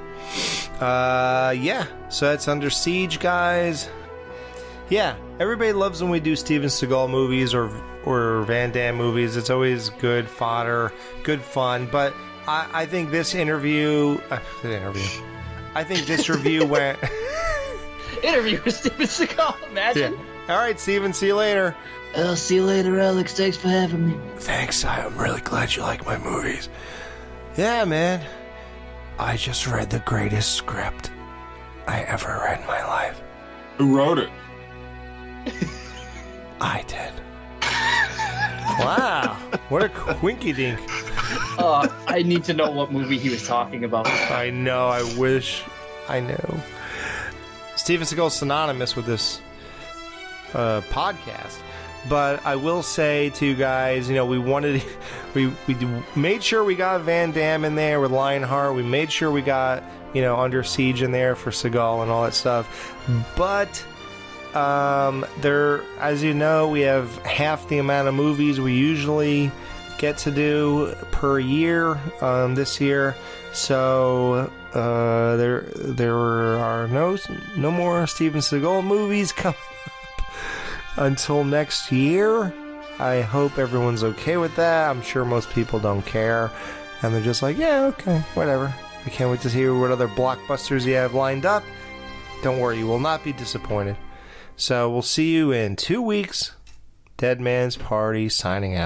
Yeah. So that's Under Siege, guys. Yeah. Everybody loves when we do Steven Seagal movies or Van Damme movies. It's always good fodder, good fun. But I think this interview... I think this review went... Interview with Steven Seagal, imagine. Yeah. All right, Steven, see you later. I'll see you later, Alex. Thanks for having me. Thanks, I'm really glad you like my movies. Yeah, man. I just read the greatest script I ever read in my life. Who wrote it? I did. Wow. What a quinky dink. I need to know what movie he was talking about. I know. I wish I knew. Steven Seagal's synonymous with this podcast. But I will say to you guys, we made sure we got Van Damme in there with Lionheart. We made sure we got, Under Siege in there for Seagal and all that stuff. But there, as you know, we have half the amount of movies we usually get to do per year this year. So there are no more Steven Seagal movies coming until next year. I hope everyone's okay with that. I'm sure most people don't care, and they're just like, yeah, okay, whatever. I can't wait to hear what other blockbusters you have lined up. Don't worry, you will not be disappointed. So we'll see you in 2 weeks. Dead Man's Party signing out.